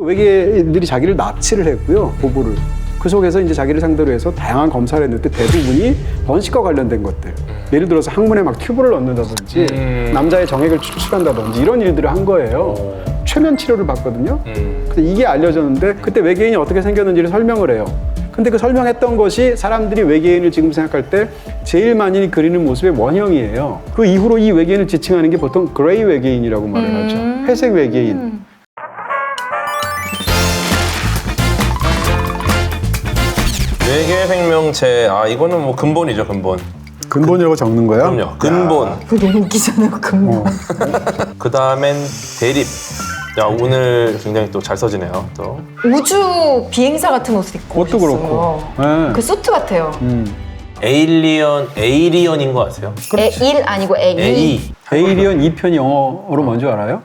외계인들이 자기를 납치를 했고요, 부부를. 그 속에서 이제 자기를 상대로 해서 다양한 검사를 했는데 대부분이 번식과 관련된 것들. 예를 들어서 항문에 막 튜브를 넣는다든지 남자의 정액을 추출한다든지 이런 일들을 한 거예요. 최면 치료를 받거든요. 근데 이게 알려졌는데 그때 외계인이 어떻게 생겼는지를 설명을 해요. 근데 그 설명했던 것이 사람들이 외계인을 지금 생각할 때 제일 많이 그리는 모습의 원형이에요. 그 이후로 이 외계인을 지칭하는 게 보통 그레이 외계인이라고 말을 하죠. 회색 외계인. 외계 생명체, 이거는 뭐 근본이죠, 근본. 근본이라고 적는 거야? 그럼요, 근본. 그거 너무 웃기잖아요, 근본. 그 다음엔 대립. 야, 오늘 굉장히 또 잘 써지네요, 또. 우주 비행사 같은 옷을 입고 그것도 오셨어요. 그렇고. 네. 그 수트 같아요. 에이리언인 거 아세요? 일 아니고 A. 에이. 에이리언 2편이 영어로 뭔지 알아요?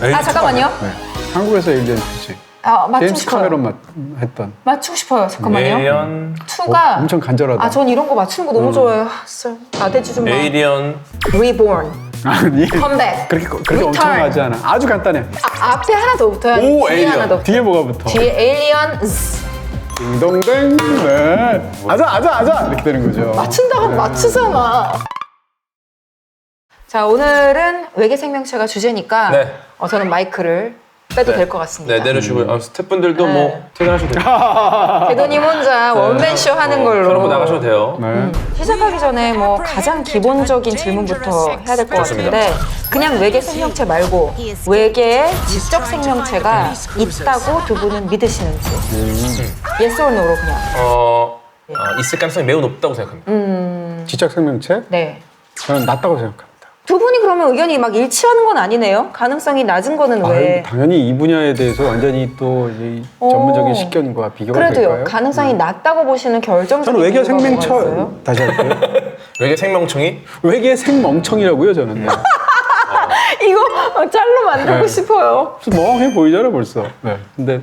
에이. 잠깐만요. 네. 한국에서 에이리언 2지. 맞추고 제임스 싶어요. 카메론 했던. 맞추고 싶어요. 잠깐만요. 에이리언. 투가 엄청 간절하다. 전 이런 거 맞추는 거 너무 좋아해요. 진짜 나대주 좀 봐. 에이리언. Reborn. 아니, 컴백. 그렇게 엄청 하지 않아. 아주 간단해. 앞에 하나 더 붙어야 돼. 오, 뒤에 에이리언. 하나 더 붙어. 뒤에 뭐가 붙어? 뒤에 에일리언. 딩동댕. 네. 아자 이렇게 되는 거죠. 맞춘다고 네. 맞추잖아. 자, 오늘은 외계 생명체가 주제니까 네. 저는 마이크를 빼도 될 것 같습니다. 네, 내려주고요. 스태프분들도 네. 뭐 퇴근하셔도 돼요. 대도님 혼자 원맨쇼 하는 걸로. 그런 거 나가셔도 돼요. 네. 시작하기 전에 뭐 가장 기본적인 질문부터 해야 될 것 좋습니다. 같은데 그냥 외계 생명체 말고 외계에 지적 생명체가 있다고 두 분은 믿으시는지 yes or no로 그냥. 있을 가능성이 매우 높다고 생각합니다. 지적 생명체? 네. 저는 낮다고 생각합니다. 두 분이 그러면 의견이 막 일치하는 건 아니네요? 가능성이 낮은 거는 왜? 당연히 이 분야에 대해서 완전히 또 이 전문적인 식견과 비교가 그래도요. 될까요? 가능성이 낮다고 보시는 결정적인 저는 외계 이유가 뭐가 있어요? 생명체 다시 할게요. 외계 생명청이 외계 생멍청이라고요, 저는. 이거 짤로 만들고 네. 싶어요. 좀 멍해 보이잖아 벌써. 네. 근데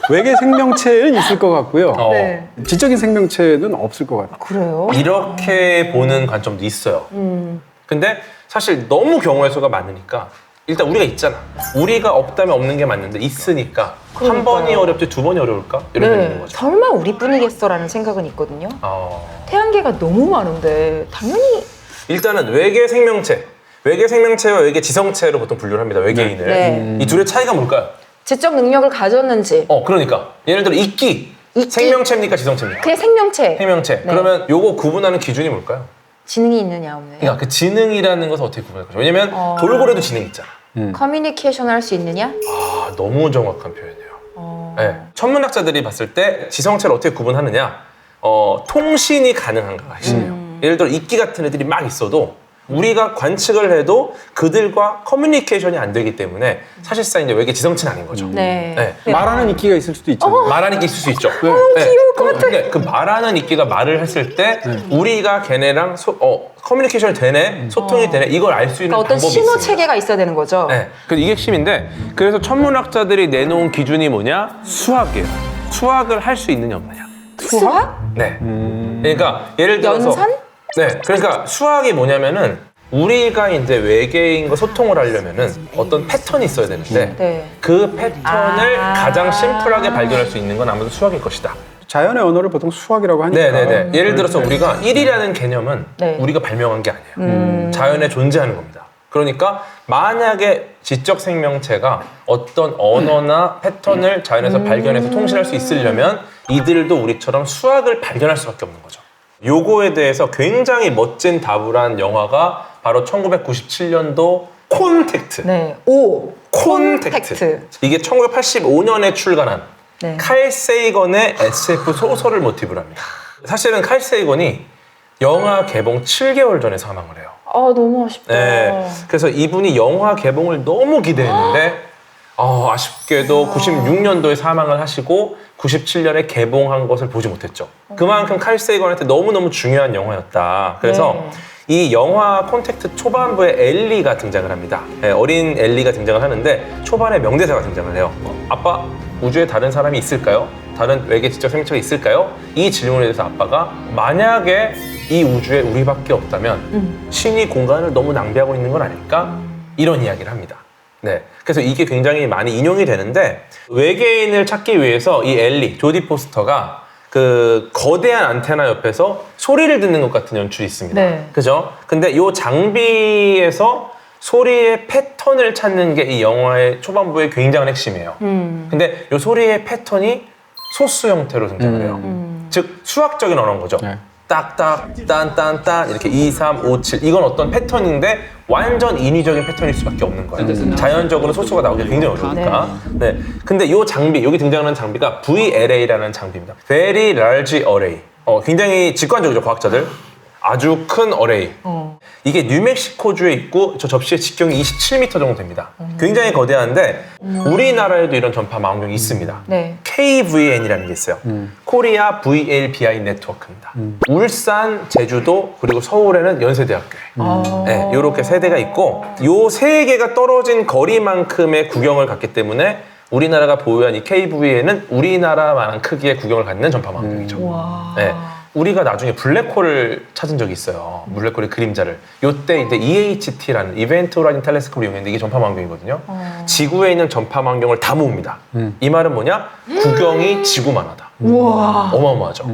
외계 생명체는 있을 것 같고요. 네. 지적인 생명체는 없을 것 같아요. 그래요? 이렇게 보는 관점도 있어요. 근데 사실 너무 경우의 수가 많으니까 일단 우리가 있잖아. 우리가 없다면 없는 게 맞는데 있으니까 한 번이 어렵지 두 번이 어려울까? 이런 게 있는 거죠. 설마 우리뿐이겠어라는 생각은 있거든요. 태양계가 너무 많은데 당연히 일단은 외계 생명체, 외계 생명체와 외계 지성체로 보통 분류를 합니다. 외계인을. 네. 이 둘의 차이가 뭘까요? 지적 능력을 가졌는지 그러니까 예를 들어 이끼. 생명체입니까 지성체입니까? 그게 생명체 생명체. 네. 그러면 요거 구분하는 기준이 뭘까요? 지능이 있느냐 없느냐 그러니까 그 지능이라는 것을 어떻게 구분할 거죠? 왜냐면 돌고래도 지능 있잖아. 커뮤니케이션 할 수 있느냐 너무 정확한 표현이에요. 네. 천문학자들이 봤을 때 지성체를 어떻게 구분하느냐? 통신이 가능한가가 핵심이에요. 예를 들어 이끼 같은 애들이 막 있어도 우리가 관측을 해도 그들과 커뮤니케이션이 안 되기 때문에 사실상 이제 외계 지성체는 아닌 거죠. 네. 말하는 이끼가 있을 수도 있잖아요. 말하는 이끼 있을 수 있죠. 귀여울 것 같아. 근데 그 말하는 이끼가 말을 했을 때 우리가 걔네랑 커뮤니케이션이 되네, 소통이 되네, 이걸 알 수 있는 그러니까 어떤 방법이 신호 있습니다. 체계가 있어야 되는 거죠. 네. 그래서 이게 핵심인데 그래서 천문학자들이 내놓은 기준이 뭐냐? 수학이에요. 수학을 할 수 있느냐 없느냐. 수학? 네. 그러니까 예를 들어서 연산? 네. 그러니까 수학이 뭐냐면은 우리가 이제 외계인과 소통을 하려면은 어떤 패턴이 있어야 되는데 네. 그 패턴을 가장 심플하게 발견할 수 있는 건 아무래도 수학일 것이다. 자연의 언어를 보통 수학이라고 하니까. 네네네. 예를 들어서 우리가 1이라는 개념은 네. 우리가 발명한 게 아니에요. 자연에 존재하는 겁니다. 그러니까 만약에 지적 생명체가 어떤 언어나 패턴을 자연에서 발견해서 통신할 수 있으려면 이들도 우리처럼 수학을 발견할 수밖에 없는 거죠. 요거에 대해서 굉장히 멋진 답을 한 영화가 바로 1997년도 콘택트. 네. 콘택트. 이게 1985년에 출간한 네. 칼 세이건의 SF 소설을 모티브로 합니다. 사실은 칼 세이건이 영화 개봉 7개월 전에 사망을 해요. 너무 아쉽다. 네. 그래서 이분이 영화 개봉을 너무 기대했는데 아쉽게도 96년도에 사망을 하시고 97년에 개봉한 것을 보지 못했죠. 그만큼 칼 세이건한테 너무너무 중요한 영화였다. 그래서 네. 이 영화 콘택트 초반부에 엘리가 등장을 합니다. 네, 어린 엘리가 등장을 하는데 초반에 명대사가 등장을 해요. 아빠, 우주에 다른 사람이 있을까요? 다른 외계 지적 생명체가 있을까요? 이 질문에 대해서 아빠가 만약에 이 우주에 우리밖에 없다면 신이 공간을 너무 낭비하고 있는 건 아닐까? 이런 이야기를 합니다. 네. 그래서 이게 굉장히 많이 인용이 되는데 외계인을 찾기 위해서 이 엘리, 조디 포스터가 그 거대한 안테나 옆에서 소리를 듣는 것 같은 연출이 있습니다. 네. 그죠? 근데 이 장비에서 소리의 패턴을 찾는 게 이 영화의 초반부의 굉장한 핵심이에요. 근데 이 소리의 패턴이 소수 형태로 등장을 해요. 즉 수학적인 언어인 거죠. 네. 딱딱, 딴딴딴 이렇게 2, 3, 5, 7 이건 어떤 패턴인데 완전 인위적인 패턴일 수밖에 없는 거예요. 자연적으로 소수가 나오기 굉장히 어려우니까. 네. 근데 이 장비, 여기 등장하는 장비가 VLA라는 장비입니다. Very Large Array. 굉장히 직관적이죠, 과학자들. 아주 큰 어레이. 이게 뉴멕시코주에 있고 저 접시의 직경이 27m 정도 됩니다. 굉장히 거대한데 우리나라에도 이런 전파 망원경이 있습니다. 네. KVN이라는 게 있어요. 코리아 VLBI 네트워크입니다. 울산, 제주도 그리고 서울에는 연세대학교에 네, 이렇게 세 대가 있고 요 세 개가 떨어진 거리만큼의 구경을 갖기 때문에 우리나라가 보유한 이 KVN은 우리나라만한 크기의 구경을 갖는 전파 망원경이죠. 네. 우리가 나중에 블랙홀을 찾은 적이 있어요. 블랙홀의 그림자를. 요때 이제 EHT라는 이벤트 호라이즌 텔레스코프를 이용했는데 이게 전파 망원경이거든요. 지구에 있는 전파 망원경을 다 모읍니다. 이 말은 뭐냐? 구경이 지구만 하다. 우와. 어마어마하죠.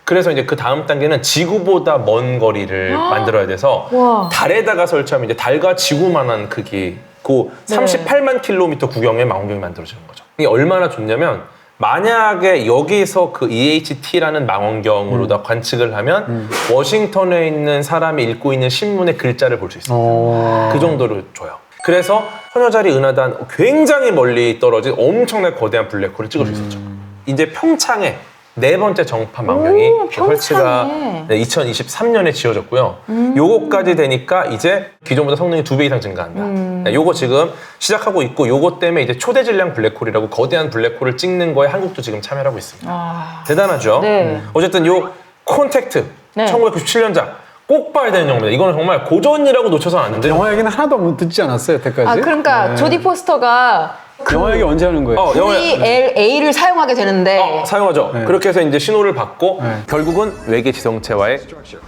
그래서 이제 그 다음 단계는 지구보다 먼 거리를 만들어야 돼서 우와. 달에다가 설치하면 이제 달과 지구만한 크기, 그 38만 킬로미터 구경의 망원경이 만들어지는 거죠. 이게 얼마나 좋냐면 만약에 여기서 그 EHT라는 망원경으로다 관측을 하면 워싱턴에 있는 사람이 읽고 있는 신문의 글자를 볼 수 있습니다. 그 정도로 줘요. 그래서 소녀자리 은하단 굉장히 멀리 떨어진 엄청나게 거대한 블랙홀을 찍을 수 있었죠. 이제 평창에 네 번째 정파 망원경이 설치가 2023년에 지어졌고요. 요거까지 되니까 이제 기존보다 성능이 2배 이상 증가한다. 네, 요거 지금 시작하고 있고 요거 때문에 이제 초대 질량 블랙홀이라고 거대한 블랙홀을 찍는 거에 한국도 지금 참여를 하고 있습니다. 대단하죠? 네. 어쨌든 요 콘택트 네. 1997년작 꼭 봐야 되는 영화입니다. 이거는 정말 고전이라고 놓쳐서는 안 되는데 영화 얘기는 하나도 듣지 않았어요, 여태까지. 아, 그러니까 조디 포스터가 영화 얘기 언제 하는 거예요? VLA를 사용하게 되는데 사용하죠. 네. 그렇게 해서 이제 신호를 받고 네. 결국은 외계 지성체와의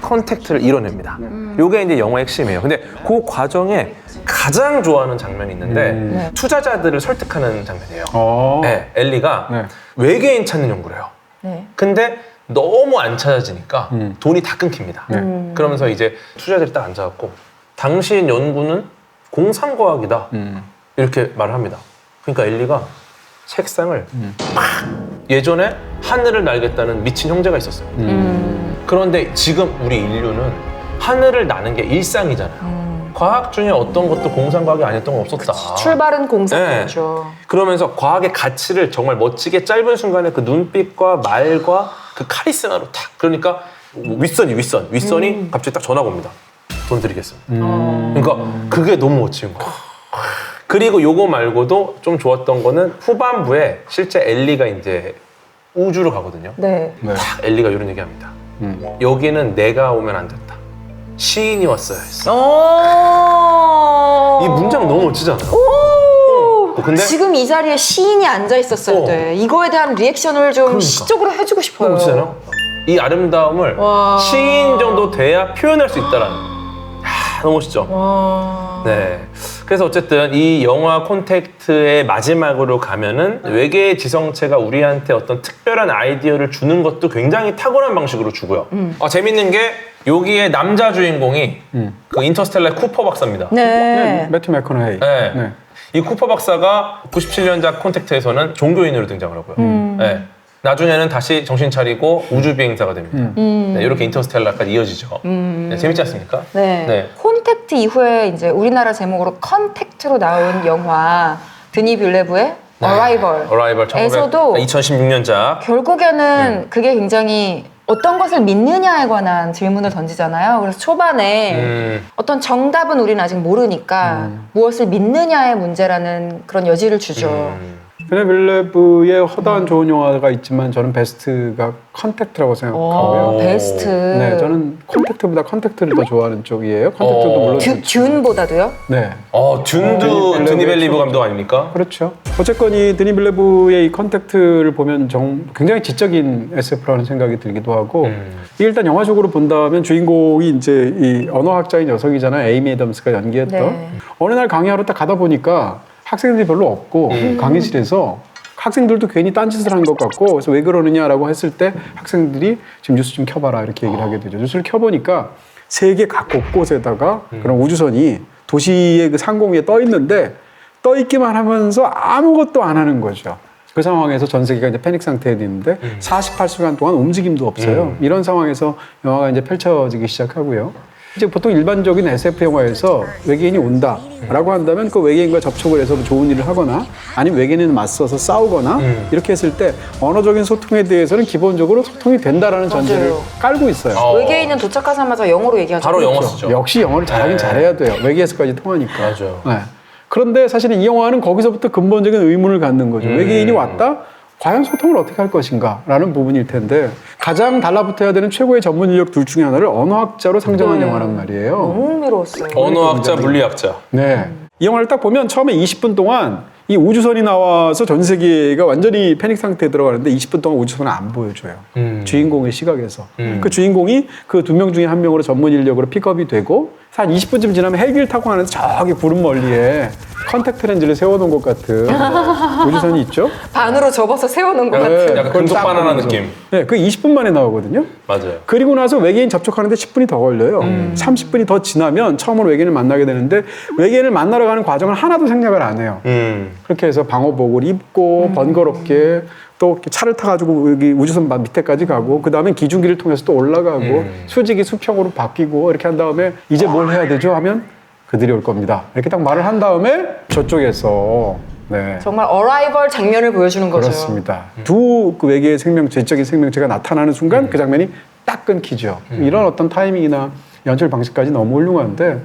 컨택트를 이뤄냅니다. 요게 이제 영화의 핵심이에요. 근데 그 과정에 가장 좋아하는 장면이 있는데 투자자들을 설득하는 장면이에요. 네, 엘리가 네. 외계인 찾는 연구를 해요. 네. 근데 너무 안 찾아지니까 돈이 다 끊깁니다. 그러면서 이제 투자자들이 딱 앉아갖고 당신 연구는 공상과학이다. 이렇게 말을 합니다. 그러니까 엘리가 책상을 막 예전에 하늘을 날겠다는 미친 형제가 있었어요. 그런데 지금 우리 인류는 하늘을 나는 게 일상이잖아요. 과학 중에 어떤 것도 공상과학이 아니었던 건 없었다. 출발은 공상이죠. 그러면서 과학의 가치를 정말 멋지게 짧은 순간에 그 눈빛과 말과 그 카리스마로 탁. 그러니까 윗선이 갑자기 딱 전화가 옵니다. 돈 드리겠습니다. 그러니까 그게 너무 멋진 거예요. 그리고 요거 말고도 좀 좋았던 거는 후반부에 실제 엘리가 이제 우주로 가거든요. 네. 딱 엘리가 이런 얘기합니다. 여기는 내가 오면 안 됐다. 시인이 왔어야 했어. 이 문장 너무 멋지잖아요. 근데 지금 이 자리에 시인이 앉아 있었어야 돼. 이거에 대한 리액션을 좀 시적으로 해주고 싶어요. 너무 멋지잖아요. 이 아름다움을 와. 시인 정도 돼야 표현할 수 있다라는. 너무 멋있죠. 와. 네. 그래서 어쨌든 이 영화 콘택트의 마지막으로 가면은 외계의 지성체가 우리한테 어떤 특별한 아이디어를 주는 것도 굉장히 탁월한 방식으로 주고요. 재밌는 게 여기에 남자 주인공이 그 인터스텔라의 쿠퍼 박사입니다. 네. 매튜 맥커너헤이. 네. 네. 이 쿠퍼 박사가 97년작 콘택트에서는 종교인으로 등장을 하고요. 네. 나중에는 다시 정신 차리고 우주 비행사가 됩니다. 네, 이렇게 인터스텔라까지 이어지죠. 네, 재밌지 않습니까? 네. 네. 콘택트 이후에 이제 우리나라 제목으로 나온 영화 드니 빌레브의 Arrival에서도 2016년작. 결국에는 그게 굉장히 어떤 것을 믿느냐에 관한 질문을 던지잖아요. 그래서 초반에 어떤 정답은 우리는 아직 모르니까 무엇을 믿느냐의 문제라는 그런 여지를 주죠. 드니 빌레브의 허다한 좋은 영화가 있지만 저는 베스트가 컨택트라고 생각하고요. 베스트. 네, 저는 컨택트보다 컨택트를 더 좋아하는 쪽이에요. 컨택트도 물론 듄보다도요? 네. 듄도 드니 빌레브 감독 아닙니까? 그렇죠. 어쨌건 이 드니 빌레브의 이 컨택트를 보면 굉장히 지적인 SF라는 생각이 들기도 하고 이게 일단 영화적으로 본다면 주인공이 이제 이 언어학자인 여성이잖아요. 에이미 애덤스가 연기했던. 네. 어느 날 강의하러 딱 가다 보니까 학생들이 별로 없고 강의실에서 학생들도 괜히 딴짓을 한 것 같고 그래서 왜 그러느냐라고 했을 때 학생들이 지금 뉴스 좀 켜봐라 이렇게 얘기를 하게 되죠. 뉴스를 켜보니까 세계 각 곳곳에다가 그런 우주선이 도시의 그 상공에 떠 있는데 떠 있기만 하면서 아무것도 안 하는 거죠. 그 상황에서 전 세계가 이제 패닉 상태에 있는데 48시간 동안 움직임도 없어요. 이런 상황에서 영화가 이제 펼쳐지기 시작하고요. 이제 보통 일반적인 SF 영화에서 외계인이 온다라고 한다면 그 외계인과 접촉을 해서 좋은 일을 하거나 아니면 외계인을 맞서서 싸우거나 이렇게 했을 때 언어적인 소통에 대해서는 기본적으로 소통이 된다라는 전제를 깔고 있어요. 외계인은 도착하자마자 영어로 얘기하죠. 바로 영어 쓰죠. 역시 영어를 잘하긴 잘해야 돼요. 외계에서까지 통하니까. 맞아요. 네. 그런데 사실은 이 영화는 거기서부터 근본적인 의문을 갖는 거죠. 외계인이 왔다? 과연 소통을 어떻게 할 것인가? 라는 부분일 텐데 가장 달라붙어야 되는 최고의 전문 인력 둘 중에 하나를 언어학자로 상정한 영화란 말이에요. 너무 흥미로웠어요. 언어학자, 물리학자. 네. 이 영화를 딱 보면 처음에 20분 동안 이 우주선이 나와서 전 세계가 완전히 패닉 상태에 들어가는데 20분 동안 우주선을 안 보여줘요. 주인공의 시각에서. 그 주인공이 그 2명 중에 1명으로 전문 인력으로 픽업이 되고 한 20분쯤 지나면 헬기를 타고 가는데 저기 구름 멀리에 컨택트 렌즈를 세워놓은 것 같은 우주선이 있죠. 반으로 접어서 세워놓은 것 네. 같은. 약간 그걸 금속 딱 바나나 보면서. 느낌. 네, 그 20분 만에 나오거든요. 맞아요. 그리고 나서 외계인 접촉하는데 10분이 더 걸려요. 30분이 더 지나면 처음으로 외계인을 만나게 되는데 외계인을 만나러 가는 과정을 하나도 생략을 안 해요. 그렇게 해서 방호복을 입고 번거롭게 또 이렇게 차를 타가지고 여기 우주선 밑에까지 가고 그 다음에 기중기를 통해서 또 올라가고 수직이 수평으로 바뀌고 이렇게 한 다음에 이제 뭘 해야 되죠? 하면 그들이 올 겁니다. 이렇게 딱 말을 한 다음에 저쪽에서 네. 정말 어라이벌 장면을 보여주는 거죠. 그렇습니다. 두 그 외계의 생명체, 지적인 생명체가 나타나는 순간 그 장면이 딱 끊기죠. 이런 어떤 타이밍이나 연출 방식까지 너무 훌륭한데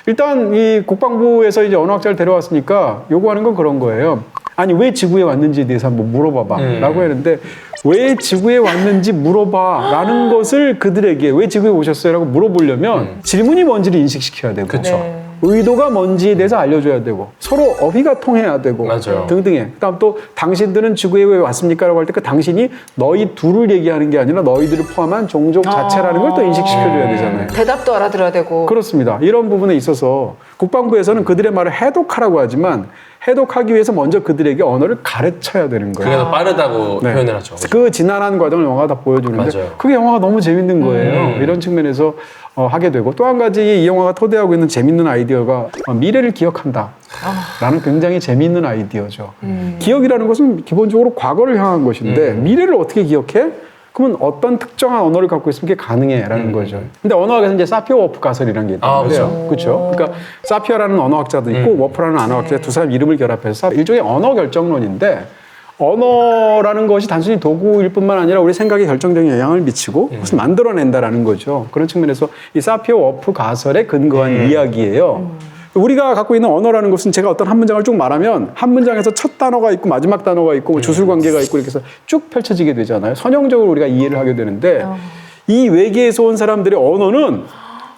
일단 이 국방부에서 이제 언어학자를 데려왔으니까 요구하는 건 그런 거예요. 아니 왜 지구에 왔는지에 대해서 한번 물어봐봐 라고 했는데 왜 지구에 왔는지 물어봐 라는 것을 그들에게 왜 지구에 오셨어요? 라고 물어보려면 질문이 뭔지를 인식시켜야 되고 그쵸. 네. 의도가 뭔지에 대해서 알려줘야 되고 서로 어휘가 통해야 되고 맞아요. 등등해. 그다음 또 당신들은 지구에 왜 왔습니까? 라고 할 때 그 당신이 너희 둘을 얘기하는 게 아니라 너희들을 포함한 종족 자체라는 걸 또 인식시켜줘야 되잖아요. 대답도 알아들어야 되고. 그렇습니다. 이런 부분에 있어서 국방부에서는 그들의 말을 해독하라고 하지만 해독하기 위해서 먼저 그들에게 언어를 가르쳐야 되는 거예요. 그게 더 빠르다고 네. 표현을 하죠. 그 지난한 과정을 영화가 다 보여주는데 맞아요. 그게 영화가 너무 재밌는 거예요. 이런 측면에서 하게 되고 또 한 가지 이 영화가 토대하고 있는 재밌는 아이디어가 미래를 기억한다. 라는 굉장히 재미있는 아이디어죠. 기억이라는 것은 기본적으로 과거를 향한 것인데 미래를 어떻게 기억해? 그러면 어떤 특정한 언어를 갖고 있으면 그게 가능해 라는 거죠. 근데 언어학에서 이제 사피어 워프 가설이라는 게 있단 말이에요. 그렇죠. 그러니까 사피어라는 언어학자도 있고 워프라는 언어학자 두 사람 이름을 결합해서 일종의 언어 결정론인데 언어라는 것이 단순히 도구일 뿐만 아니라 우리 생각에 결정적인 영향을 미치고 그것을 만들어낸다라는 거죠. 그런 측면에서 이 사피어 워프 가설에 근거한 이야기예요. 우리가 갖고 있는 언어라는 것은 제가 어떤 한 문장을 쭉 말하면 한 문장에서 첫 단어가 있고 마지막 단어가 있고 주술 관계가 있고 이렇게 해서 쭉 펼쳐지게 되잖아요. 선형적으로 우리가 이해를 하게 되는데 이 외계에서 온 사람들의 언어는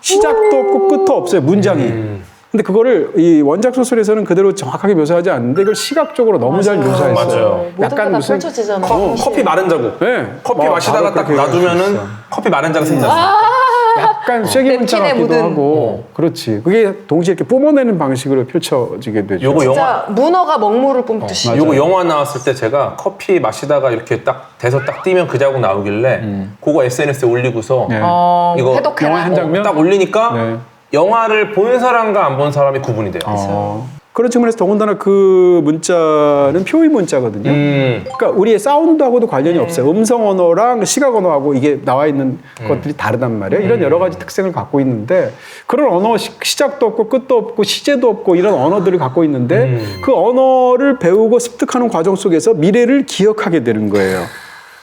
시작도 없고 끝도 없어요. 문장이. 근데 그거를 이 원작 소설에서는 그대로 정확하게 묘사하지 않는데 이걸 시각적으로 너무 잘 묘사했어요. 맞아요. 모든 게 다 펼쳐지잖아요. 커피 마른 자국. 네. 커피 마시다가 딱 그렇게 놔두면은 얘기했어요. 커피 마른 자국 생기지 않습니까? 약간 쐐기 문자 냅킨에 같기도 묻은. 하고 그렇지. 그게 동시에 이렇게 뿜어내는 방식으로 펼쳐지게 되죠. 요거 영화 진짜 문어가 먹물을 뿜듯이. 맞아요. 요거 영화 나왔을 때 제가 커피 마시다가 이렇게 딱 돼서 딱 뛰면 그 자국 나오길래 그거 SNS에 올리고서 네. 이거 해독해라. 영화의 한 장면? 딱 올리니까 네. 영화를 본 사람과 안 본 사람이 구분이 돼요. 그런 측면에서 더군다나 그 문자는 표의 문자거든요. 그러니까 우리의 사운드하고도 관련이 없어요. 음성 언어랑 시각 언어하고 이게 나와 있는 것들이 다르단 말이에요. 이런 여러 가지 특성을 갖고 있는데 그런 언어 시작도 없고 끝도 없고 시제도 없고 이런 언어들을 갖고 있는데 그 언어를 배우고 습득하는 과정 속에서 미래를 기억하게 되는 거예요.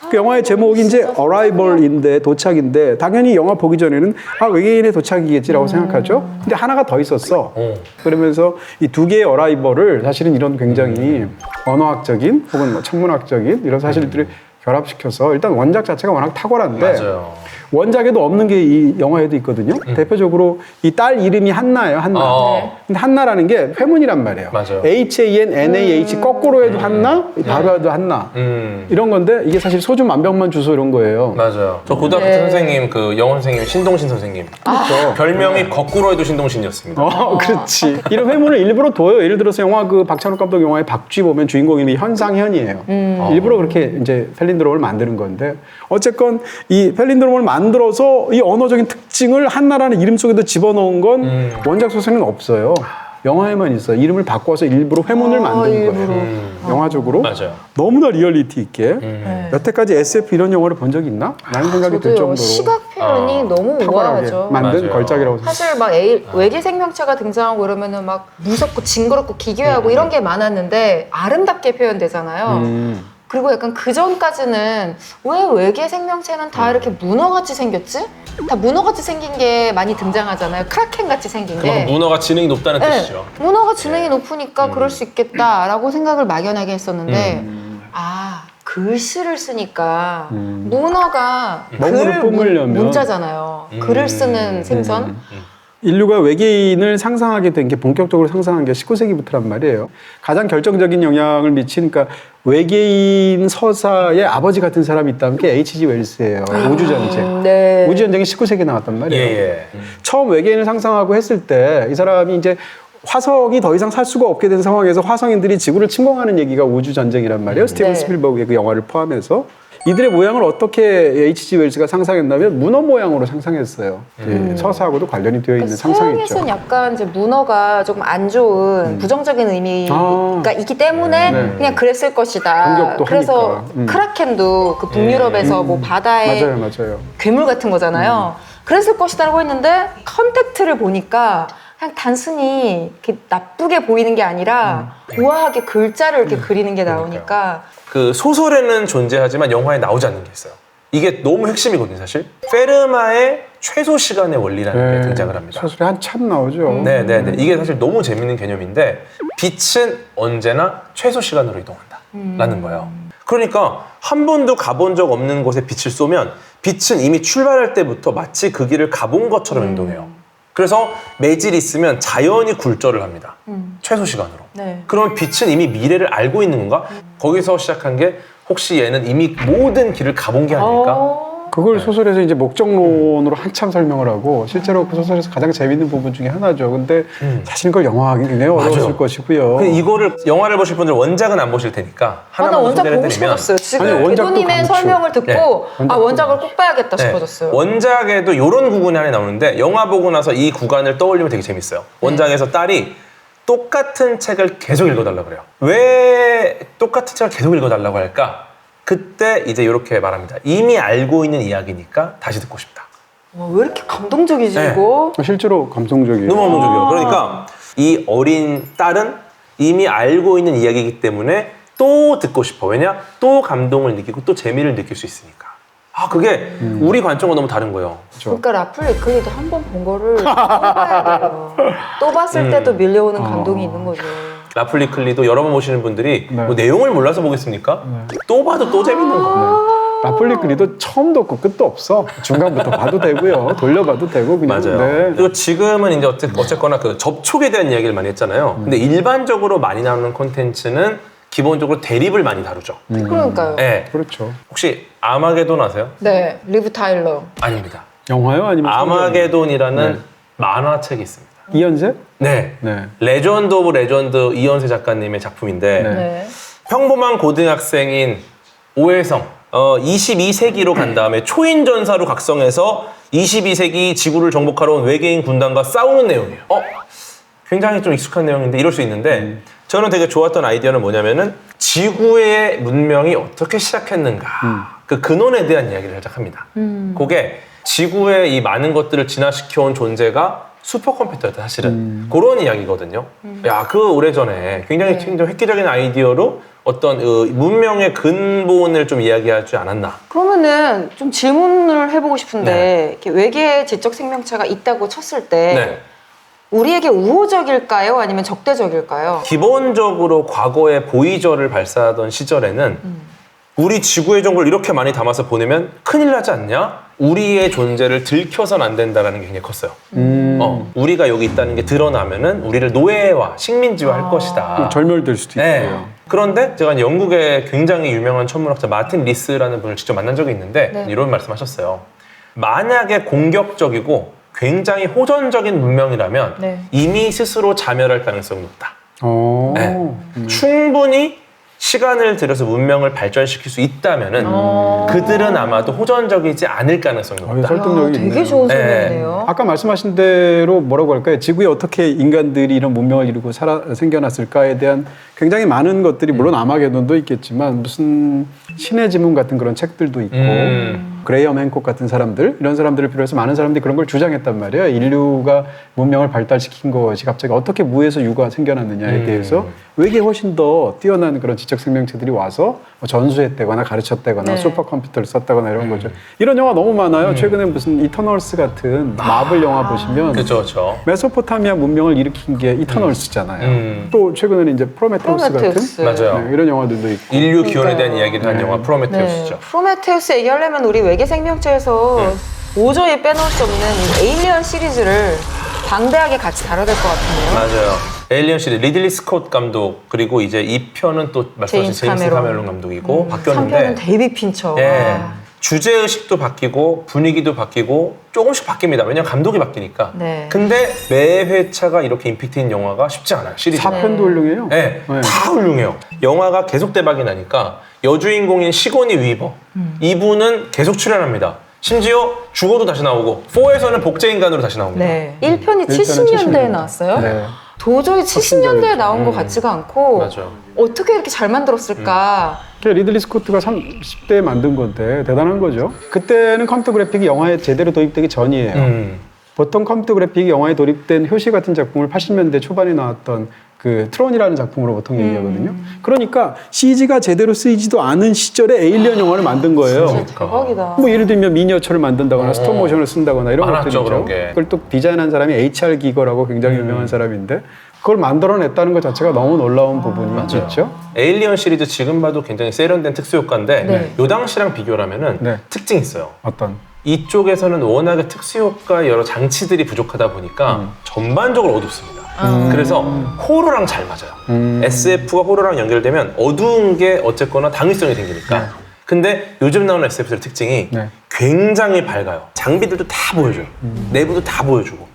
그 영화의 제목이 이제 Arrival인데 도착인데 당연히 영화 보기 전에는 아 외계인의 도착이겠지라고 생각하죠. 근데 하나가 더 있었어. 그러면서 이 두 개의 Arrival을 사실은 이런 굉장히 언어학적인 혹은 뭐 천문학적인 이런 사실들을 결합시켜서 일단 원작 자체가 워낙 탁월한데 맞아요. 원작에도 없는 게 이 영화에도 있거든요. 대표적으로 이 딸 이름이 한나예요. 한나. 근데 한나라는 게 회문이란 말이에요. 맞아요. HANNAH 거꾸로 해도 한나, 바로 해도 한나. 이런 건데 이게 사실 소주 만병만 주소 이런 거예요. 맞아요. 저 고등학교 때 선생님, 그 영어 선생님 신동신 선생님. 그렇죠. 별명이 거꾸로 해도 신동신이었습니다. 그렇지. 이런 회문을 일부러 둬요. 예를 들어서 영화 그 박찬욱 감독 영화의 박쥐 보면 주인공 이름이 현상현이에요. 일부러 그렇게 이제 펠린드롬을 만드는 건데 어쨌건 이 펠린드롬을 만들어서 이 언어적인 특징을 한나라는 이름 속에도 집어넣은 건 원작 소설에는 없어요. 영화에만 있어요. 이름을 바꿔서 일부러 회문을 만드는 거예요. 영화적으로 맞아요. 너무나 리얼리티 있게 여태까지 SF 이런 영화를 본 적이 있나? 라는 생각이 들 저도요. 정도로 시각 표현이 너무 탁월하게 우아하죠. 만든 맞아요. 걸작이라고 생각해요. 사실 막 외계 생명체가 등장하고 이러면은 막 무섭고 징그럽고 기괴하고 이런 게 많았는데 아름답게 표현되잖아요. 그리고 약간 그 전까지는 왜 외계 생명체는 다 이렇게 문어같이 생겼지? 다 문어같이 생긴 게 많이 등장하잖아요. 크라켄같이 생긴 그만큼 게. 문어가 지능이 높다는 뜻이죠. 문어가 지능이 높으니까 그럴 수 있겠다라고 생각을 막연하게 했었는데 아 글씨를 쓰니까 문어가 먹물을 뿜으려면. 문자잖아요. 글을 쓰는 생선. 인류가 외계인을 상상하게 된 게 본격적으로 상상한 게 19세기부터란 말이에요. 가장 결정적인 영향을 미친 그러니까 외계인 서사의 아버지 같은 사람이 있다면 그게 H.G. 웰스예요. 우주전쟁. 네. 우주전쟁이 19세기에 나왔단 말이에요. 예. 처음 외계인을 상상하고 했을 때 이 사람이 이제 화성이 더 이상 살 수가 없게 된 상황에서 화성인들이 지구를 침공하는 얘기가 우주전쟁이란 말이에요. 스티븐 네. 스필버그의 그 영화를 포함해서. 이들의 모양을 어떻게 H.G. 웰스가 상상했냐면 문어 모양으로 상상했어요. 예, 서사하고도 관련이 되어 있는 상상이죠. 서양에서는 약간 이제 문어가 조금 안 좋은 부정적인 의미가 있기 때문에 네. 그냥 그랬을 것이다. 공격도 그래서 하니까. 크라켄도 그 북유럽에서 뭐 바다에 맞아요. 괴물 같은 거잖아요. 그랬을 것이다라고 했는데 컨택트를 보니까 그냥 단순히 이렇게 나쁘게 보이는 게 아니라 우아하게 글자를 이렇게 그리는 게 나오니까 그 소설에는 존재하지만 영화에 나오지 않는 게 있어요. 이게 너무 핵심이거든요, 사실. 페르마의 최소 시간의 원리라는 게 등장을 합니다. 소설이 한참 나오죠. 네네네. 이게 사실 너무 재밌는 개념인데 빛은 언제나 최소 시간으로 이동한다. 라는 거예요. 그러니까 한 번도 가본 적 없는 곳에 빛을 쏘면 빛은 이미 출발할 때부터 마치 그 길을 가본 것처럼 행동해요. 그래서 매질이 있으면 자연히 굴절을 합니다. 최소 시간으로. 네. 그러면 빛은 이미 미래를 알고 있는 건가? 거기서 시작한 게 혹시 얘는 이미 모든 길을 가본 게 아닐까? 그걸 소설에서 이제 목적론으로 한참 설명을 하고 실제로 그 소설에서 가장 재밌는 부분 중에 하나죠. 근데 사실 그걸 영화하기 굉장히 어려웠을 맞아요. 것이고요. 근데 이거를 영화를 보실 분들 원작은 안 보실 테니까 나 하나만 원작 소개를 보고 해드리면 싶어졌어요. 지금 아니, 원작도 대도님의 강추. 설명을 듣고 네. 아 원작을 꼭 봐야겠다 네. 싶어졌어요. 원작에도 이런 구간이 하나 나오는데 영화 보고 나서 이 구간을 떠올리면 되게 재밌어요. 원작에서 딸이 똑같은 책을 계속 읽어달라고 그래요. 왜 똑같은 책을 계속 읽어달라고 할까? 그때 이제 이렇게 말합니다. 이미 알고 있는 이야기니까 다시 듣고 싶다. 와, 왜 이렇게 감동적이지 네. 이거? 실제로 감성적이에요. 너무 감동적이에요. 그러니까 이 어린 딸은 이미 알고 있는 이야기이기 때문에 또 듣고 싶어. 왜냐? 또 감동을 느끼고 또 재미를 느낄 수 있으니까. 아, 그게 우리 관점과 너무 다른 거예요. 그러니까 라플리클리도 한 번 본 거를 또 봐야 돼요. 또 봤을 때도 밀려오는 감동이 있는 거죠. 라플리클리도 여러 번 보시는 분들이 네. 뭐 내용을 몰라서 보겠습니까? 또 봐도 또 재밌는 거. 라플리크리도 처음도 없고 끝도 없어. 중간부터 봐도 되고요. 돌려봐도 되고 그냥. 맞아요. 네. 그리고 지금은 이제 어쨌거나 그 접촉에 대한 이야기를 많이 했잖아요. 근데 일반적으로 많이 나오는 콘텐츠는 기본적으로 대립을 많이 다루죠. 그러니까요. 네. 그렇죠. 혹시 아마게돈 아세요? 네, 리브 타일러. 아닙니다. 영화요? 아니면 아마게돈이라는 네. 만화책이 있습니다. 이현세? 네. 네. 레전드 오브 레전드 이현세 작가님의 작품인데 네. 네. 평범한 고등학생인 오해성 22세기로 간 다음에 초인전사로 각성해서 22세기 지구를 정복하러 온 외계인 군단과 싸우는 내용이에요. 굉장히 좀 익숙한 내용인데 이럴 수 있는데 저는 되게 좋았던 아이디어는 뭐냐면은 지구의 문명이 어떻게 시작했는가 그 근원에 대한 이야기를 살짝 합니다. 그게 지구의 이 많은 것들을 진화시켜온 존재가 슈퍼컴퓨터였다 사실은 그런 이야기거든요. 야, 그 오래전에 굉장히 획기적인 아이디어로 어떤 문명의 근본을 좀 이야기하지 않았나. 그러면은 좀 질문을 해보고 싶은데 네. 이렇게 외계 지적 생명체가 있다고 쳤을 때 네. 우리에게 우호적일까요? 아니면 적대적일까요? 기본적으로 과거에 보이저를 발사하던 시절에는 우리 지구의 정보를 이렇게 많이 담아서 보내면 큰일 나지 않냐? 우리의 존재를 들켜선 안 된다라는 게 굉장히 컸어요. 우리가 여기 있다는 게 드러나면은 우리를 노예화, 식민지화 할 것이다. 절멸될 수도 네. 있고요. 그런데 제가 영국의 굉장히 유명한 천문학자 마틴 리스라는 분을 직접 만난 적이 있는데 네. 이런 말씀하셨어요. 만약에 공격적이고 굉장히 호전적인 문명이라면 네. 이미 스스로 자멸할 가능성이 높다. 오. 네. 충분히 시간을 들여서 문명을 발전시킬 수 있다면은 그들은 아마도 호전적이지 않을 가능성이 높다. 설득력이 되게 있네요. 좋은 네. 설명이네요. 아까 말씀하신 대로 뭐라고 할까요? 지구에 어떻게 인간들이 이런 문명을 이루고 생겨났을까에 대한 굉장히 많은 것들이 물론 아마게돈도 있겠지만 무슨 신의 지문 같은 그런 책들도 있고 그레이엄 행콕 같은 사람들 이런 사람들을 비롯해서 많은 사람들이 그런 걸 주장했단 말이에요. 인류가 문명을 발달시킨 것이 갑자기 어떻게 무에서 유가 생겨났느냐에 대해서 외계 훨씬 더 뛰어난 그런 지적 생명체들이 와서 뭐 전수했다거나 가르쳤다거나 네. 슈퍼컴퓨터를 썼다거나 이런 거죠. 이런 영화 너무 많아요. 최근에 무슨 이터널스 같은 마블 영화 보시면 그렇죠, 그렇죠. 메소포타미아 문명을 일으킨 게 이터널스잖아요. 또 최근에는 이제 프로메테우스 프로메테우스. 같은 맞아요. 네, 이런 영화들도 있고. 인류 기원에 대한 그러니까요. 이야기를 한 영화 프로메테우스죠. 프로메테우스 얘기하려면 우리 외계 생명체에서 도저히 빼놓을 수 없는 이 에일리언 시리즈를 방대하게 같이 다뤄야 될 것 같은데요. 맞아요. 에일리언 시리즈 리들리 스콧 감독 그리고 이제 2편은 또 말씀하신 제임스 카메론 감독이고 3편은 바뀌었는데 데이비 핀처. 예. 아. 주제 의식도 바뀌고 분위기도 바뀌고 조금씩 바뀝니다. 왜냐면 감독이 바뀌니까. 네. 근데 매 회차가 이렇게 임팩트인 영화가 쉽지 않아요. 시리즈. 4편도 훌륭해요. 네, 네. 다 훌륭해요. 영화가 계속 대박이 나니까 여주인공인 시고니 위버 이분은 계속 출연합니다. 심지어 죽어도 다시 나오고 4에서는 복제인간으로 다시 나옵니다. 네. 1편이 1편은 70년대에 나왔어요? 네. 도저히 70년대에 나온 것 같지가 않고 맞아요. 어떻게 이렇게 잘 만들었을까? 리들리 스코트가 30대에 만든 건데 대단한 거죠. 그때는 컴퓨터 그래픽이 영화에 제대로 도입되기 전이에요. 보통 컴퓨터 그래픽이 영화에 도입된 효시 같은 작품을 80년대 초반에 나왔던 그 트론이라는 작품으로 보통 얘기하거든요. 그러니까 CG가 제대로 쓰이지도 않은 시절에 에일리언 영화를 만든 거예요. 진짜 대박이다. 뭐 예를 들면 미니어처를 만든다거나 스톱모션을 쓴다거나 이런 많았죠, 것들이죠. 그런 게. 그걸 또 디자인한 사람이 H.R. 기거라고 굉장히 유명한 사람인데 그걸 만들어냈다는 것 자체가 너무 놀라운 부분이 있죠. 에일리언 시리즈 지금 봐도 굉장히 세련된 특수효과인데 네. 요 당시랑 비교하면은 네. 특징이 있어요. 어떤? 이쪽에서는 워낙에 특수효과 여러 장치들이 부족하다 보니까 전반적으로 어둡습니다. 그래서 호러랑 잘 맞아요. SF가 호러랑 연결되면 어두운 게 어쨌거나 당위성이 생기니까. 근데 요즘 나오는 SF들 특징이 네. 굉장히 밝아요. 장비들도 다 보여줘요. 내부도 다 보여주고.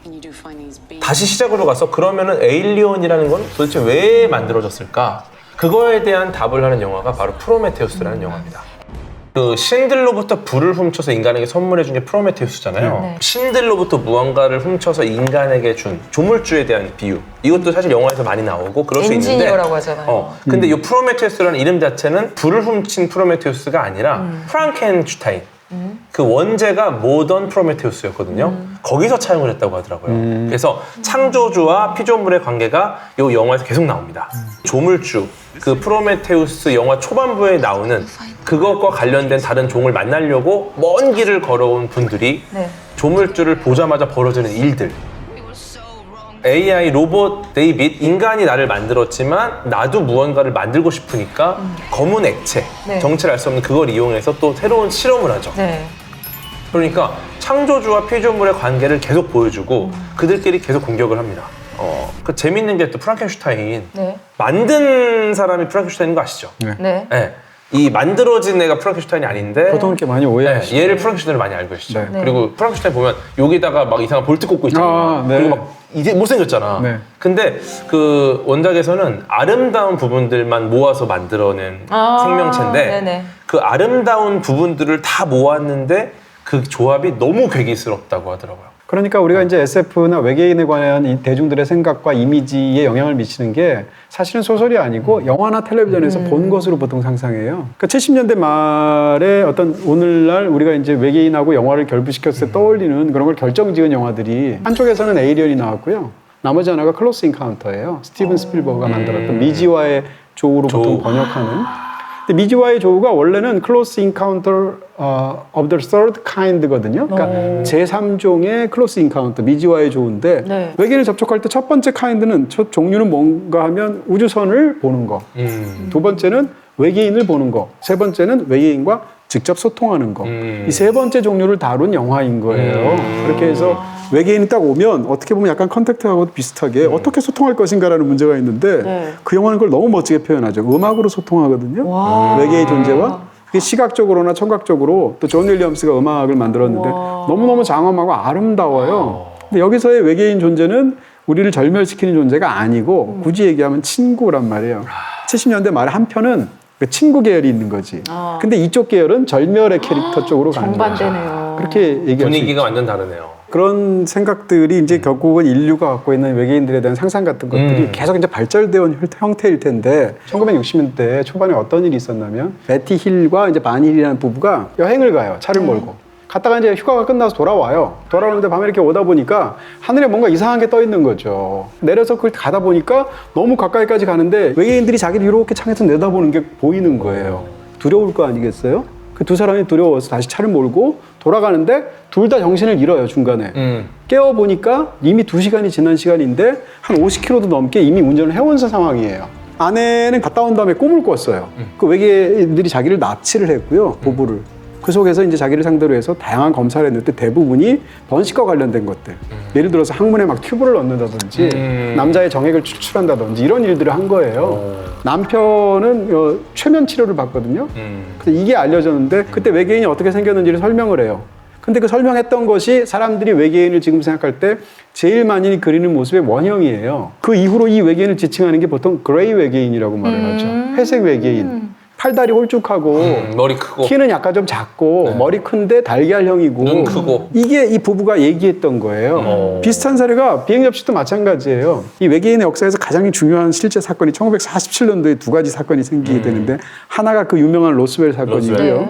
다시 시작으로 가서 그러면은 에일리언이라는 건 도대체 왜 만들어졌을까? 그거에 대한 답을 하는 영화가 바로 프로메테우스라는 영화입니다. 그 신들로부터 불을 훔쳐서 인간에게 선물해 준 게 프로메테우스잖아요. 네. 신들로부터 무언가를 훔쳐서 인간에게 준 조물주에 대한 비유. 이것도 사실 영화에서 많이 나오고 그럴 수 있는데. 엔지니어라고 하잖아요. 근데 이 프로메테우스라는 이름 자체는 불을 훔친 프로메테우스가 아니라 프랑켄슈타인. 그 원제가 모던 프로메테우스였거든요. 거기서 차용을 했다고 하더라고요. 그래서 창조주와 피조물의 관계가 이 영화에서 계속 나옵니다. 조물주, 그 프로메테우스 영화 초반부에 나오는 그것과 관련된 다른 종을 만나려고 먼 길을 걸어온 분들이 네. 조물주를 보자마자 벌어지는 일들. AI 로봇 데이빗, 인간이 나를 만들었지만 나도 무언가를 만들고 싶으니까 검은 액체, 네. 정체를 알 수 없는 그걸 이용해서 또 새로운 실험을 하죠. 네. 그러니까 창조주와 피조물의 관계를 계속 보여주고 그들끼리 계속 공격을 합니다. 그 재밌는 게 또 프랑켄슈타인 네. 만든 사람이 프랑켄슈타인인 거 아시죠? 네. 네. 이 만들어진 애가 프랑켄슈타인이 아닌데 보통 이렇게 많이 네, 오해하시죠. 얘를 프랑켄슈타인을 많이 알고 계시죠. 네. 그리고 프랑켄슈타인 보면 여기다가 막 이상한 볼트 꽂고 있잖아요. 아, 네. 그리고 막 이게 못생겼잖아. 네. 근데 그 원작에서는 아름다운 부분들만 모아서 만들어낸 생명체인데 네네. 그 아름다운 부분들을 다 모았는데 그 조합이 너무 괴기스럽다고 하더라고요. 그러니까 우리가 이제 SF나 외계인에 관한 이 대중들의 생각과 이미지에 영향을 미치는 게 사실은 소설이 아니고 영화나 텔레비전에서 본 것으로 보통 상상해요. 그러니까 70년대 말에 어떤 오늘날 우리가 이제 외계인하고 영화를 결부시켰을 때 떠올리는 그런 걸 결정지은 영화들이 한쪽에서는 에이리언이 나왔고요. 나머지 하나가 클로스 인카운터예요. 스티븐 스필버그가 만들었던 미지와의 조우로 보통 조우. 번역하는. 근데 미지와의 조우가 원래는 Close Encounter of the Third Kind거든요. 그러니까 제3종의 Close Encounter, 미지와의 조우인데 네. 외계인을 접촉할 때 첫 번째 kind는 첫 종류는 뭔가 하면 우주선을 보는 거. 두 번째는 외계인을 보는 거. 세 번째는 외계인과 직접 소통하는 거. 이 세 번째 종류를 다룬 영화인 거예요. 그렇게 해서 외계인이 딱 오면 어떻게 보면 약간 컨택트하고도 비슷하게 어떻게 소통할 것인가라는 문제가 있는데 네. 그 영화는 그걸 너무 멋지게 표현하죠. 음악으로 소통하거든요. 와. 외계의 존재와 그게 시각적으로나 청각적으로 또 존 윌리엄스가 음악을 만들었는데 와. 너무너무 장엄하고 아름다워요. 근데 여기서의 외계인 존재는 우리를 절멸시키는 존재가 아니고 굳이 얘기하면 친구란 말이에요. 70년대 말에 한 편은 그 친구 계열이 있는 거지. 근데 이쪽 계열은 절멸의 캐릭터 쪽으로 가는 거죠. 정반대네요. 그렇게 얘기할 수 분위기가 있죠. 완전 다르네요. 그런 생각들이 이제 결국은 인류가 갖고 있는 외계인들에 대한 상상 같은 것들이 계속 이제 발전되어 온 형태일 텐데 1960년대 초반에 어떤 일이 있었냐면 베티 힐과 이제 바니 힐이라는 부부가 여행을 가요. 차를 몰고. 갔다가 이제 휴가가 끝나서 돌아와요. 돌아오는데 밤에 이렇게 오다 보니까 하늘에 뭔가 이상한 게 떠 있는 거죠. 내려서 그걸 가다 보니까 너무 가까이까지 가는데 외계인들이 자기를 이렇게 창에서 내다보는 게 보이는 거예요. 두려울 거 아니겠어요? 그 두 사람이 두려워서 다시 차를 몰고 돌아가는데 둘 다 정신을 잃어요, 중간에. 깨어보니까 이미 2시간이 지난 시간인데 한 50km도 넘게 이미 운전을 해온 상황이에요. 아내는 갔다 온 다음에 꿈을 꿨어요. 그 외계인들이 자기를 납치를 했고요, 부부를. 그 속에서 이제 자기를 상대로 해서 다양한 검사를 했는데 대부분이 번식과 관련된 것들. 예를 들어서 항문에 막 튜브를 넣는다든지 남자의 정액을 추출한다든지 이런 일들을 한 거예요. 남편은 최면 치료를 받거든요. 그래서 이게 알려졌는데 그때 외계인이 어떻게 생겼는지를 설명을 해요. 근데 그 설명했던 것이 사람들이 외계인을 지금 생각할 때 제일 많이 그리는 모습의 원형이에요. 그 이후로 이 외계인을 지칭하는 게 보통 그레이 외계인이라고 말을 하죠. 회색 외계인. 팔다리 홀쭉하고 머리 크고 키는 약간 좀 작고 머리 큰데 달걀형이고 눈 크고. 이게 이 부부가 얘기했던 거예요. 비슷한 사례가 비행 접시도 마찬가지예요. 이 외계인의 역사에서 가장 중요한 실제 사건이 1947년도에 두 가지 사건이 생기게 되는데 하나가 그 유명한 로스웰 사건이고요. 로스웰.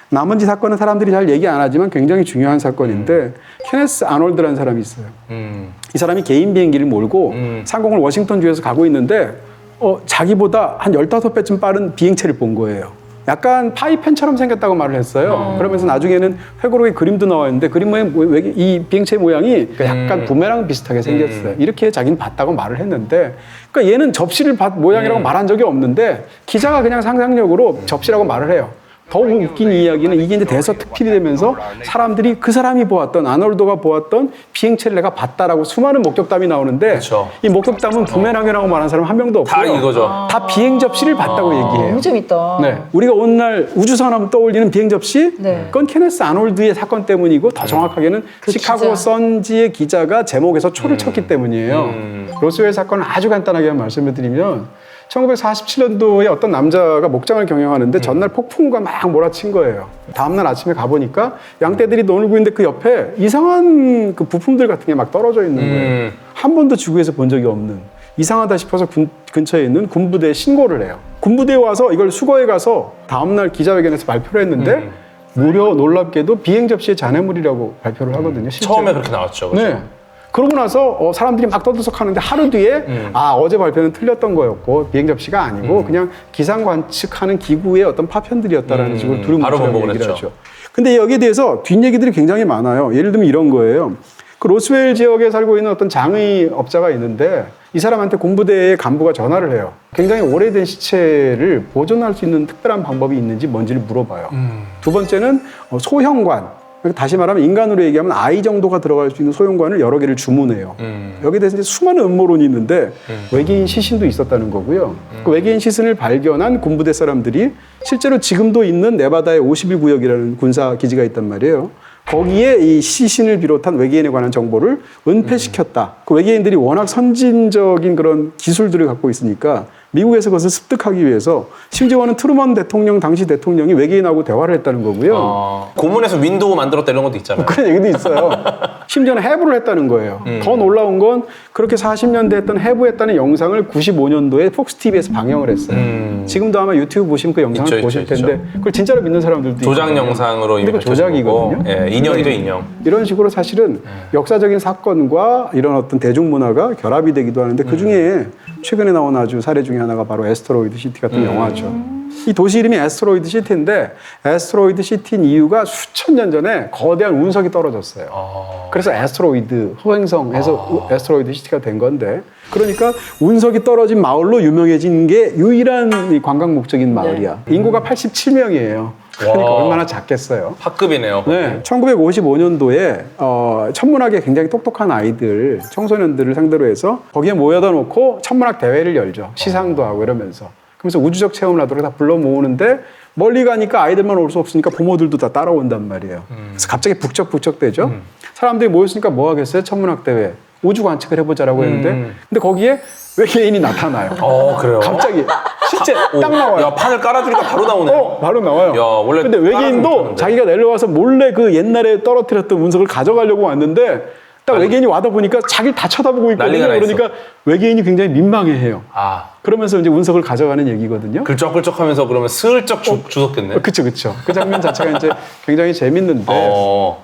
나머지 사건은 사람들이 잘 얘기 안 하지만 굉장히 중요한 사건인데 케네스 아놀드라는 사람이 있어요. 이 사람이 개인 비행기를 몰고 상공을 워싱턴주에서 가고 있는데 자기보다 한 15배쯤 빠른 비행체를 본 거예요. 약간 파이펜처럼 생겼다고 말을 했어요. 그러면서 나중에는 회고록에 그림도 나와 있는데 그림 모양, 이 비행체 모양이 약간 부메랑 비슷하게 생겼어요. 이렇게 자기는 봤다고 말을 했는데 그러니까 얘는 접시를 모양이라고 말한 적이 없는데 기자가 그냥 상상력으로 접시라고 말을 해요. 더 웃긴 이야기는 이게 이제 대서특필이 되면서 사람들이 그 사람이 보았던 아놀드가 보았던 비행체를 내가 봤다라고 수많은 목격담이 나오는데 그쵸. 이 목격담은 부메랑이라고 말하는 사람 한 명도 없고요. 다 이거죠. 다 비행 접시를 봤다고 얘기해요. 너무 재밌다. 네, 우리가 오늘날 우주선 하면 떠올리는 비행 접시, 네. 그건 케네스 아놀드의 사건 때문이고 더 정확하게는 그 시카고 기자. 선지의 기자가 제목에서 초를 쳤기 때문이에요. 로스웰 사건을 아주 간단하게 말씀을 드리면 1947년도에 어떤 남자가 목장을 경영하는데 전날 폭풍우가 막 몰아친 거예요. 다음날 아침에 가보니까 양떼들이 놀고 있는데 그 옆에 이상한 그 부품들 같은 게 막 떨어져 있는 거예요. 한 번도 지구에서 본 적이 없는. 이상하다 싶어서 근처에 있는 군부대에 신고를 해요. 군부대에 와서 이걸 수거해 가서 다음날 기자회견에서 발표를 했는데 무려 놀랍게도 비행 접시의 잔해물이라고 발표를 하거든요. 실제로. 처음에 그렇게 나왔죠. 그렇죠? 네. 그러고 나서 사람들이 막 떠들썩하는데 하루 뒤에 어제 발표는 틀렸던 거였고 비행 접시가 아니고 그냥 기상 관측하는 기구의 어떤 파편들이었다라는 식으로 바로 두루뭉실하게 번복을 얘기를 했죠. 하죠. 근데 여기에 대해서 뒷얘기들이 굉장히 많아요. 예를 들면 이런 거예요. 그 로스웰 지역에 살고 있는 어떤 장의업자가 있는데 이 사람한테 군부대의 간부가 전화를 해요. 굉장히 오래된 시체를 보존할 수 있는 특별한 방법이 있는지 뭔지를 물어봐요. 두 번째는 소형관. 다시 말하면 인간으로 얘기하면 아이 정도가 들어갈 수 있는 소형관을 여러 개를 주문해요. 여기에 대해서 이제 수많은 음모론이 있는데 외계인 시신도 있었다는 거고요. 그 외계인 시신을 발견한 군부대 사람들이 실제로 지금도 있는 네바다의 51구역이라는 군사 기지가 있단 말이에요. 거기에 이 시신을 비롯한 외계인에 관한 정보를 은폐시켰다. 그 외계인들이 워낙 선진적인 그런 기술들을 갖고 있으니까 미국에서 그것을 습득하기 위해서 심지어는 트루먼 대통령 당시 대통령이 외계인하고 대화를 했다는 거고요. 고문에서 윈도우 만들었다 이런 것도 있잖아요. 그런 얘기도 있어요. 심지어는 해부를 했다는 거예요. 더 놀라운 건 그렇게 40년대 했던 해부했다는 영상을 95년도에 폭스TV에서 방영을 했어요. 지금도 아마 유튜브 보시면 그 영상을 있죠, 보실 있죠, 텐데 있죠. 그걸 진짜로 믿는 사람들도 조작 있거든요. 영상으로 근데 이미 그 조작이거든요. 예, 인형이죠, 인형. 이런 식으로 사실은 역사적인 사건과 이런 어떤 대중문화가 결합이 되기도 하는데 그중에 최근에 나온 아주 사례 중에 하나가 바로 애스트로이드 시티 같은 영화죠. 이 도시 이름이 애스트로이드 시티인데 애스트로이드 시티인 이유가 수천 년 전에 거대한 운석이 떨어졌어요. 그래서 애스트로이드, 호행성에서 애스트로이드 시티가 된 건데 그러니까 운석이 떨어진 마을로 유명해진 게 유일한 이 관광 목적인 마을이야. 인구가 87명이에요. 그러니까 와. 얼마나 작겠어요. 학급이네요. 네, 1955년도에 천문학에 굉장히 똑똑한 아이들, 청소년들을 상대로 해서 거기에 모여다 놓고 천문학 대회를 열죠. 시상도 하고 이러면서. 그러면서 우주적 체험을 하도록 다 불러 모으는데 멀리 가니까 아이들만 올 수 없으니까 부모들도 다 따라온단 말이에요. 그래서 갑자기 북적북적되죠. 사람들이 모였으니까 뭐 하겠어요? 천문학 대회. 우주 관측을 해보자라고 했는데 근데 거기에 외계인이 나타나요. 그래요? 갑자기 실제 오, 딱 나와요. 야, 판을 깔아주니까 바로 나오네요. 바로 나와요. 야, 원래 근데 깔아놓으면 외계인도 좋았는데. 자기가 내려와서 몰래 그 옛날에 떨어뜨렸던 운석을 가져가려고 왔는데 딱 외계인이 와다 보니까 자기를 다 쳐다보고 있거든요. 난리가 나 있어. 그러니까 외계인이 굉장히 민망해해요. 아, 그러면서 이제 운석을 가져가는 얘기거든요. 글쩍글쩍하면서 그러면 슬쩍 주웠겠네. 그쵸. 그 장면 자체가 이제 굉장히 재밌는데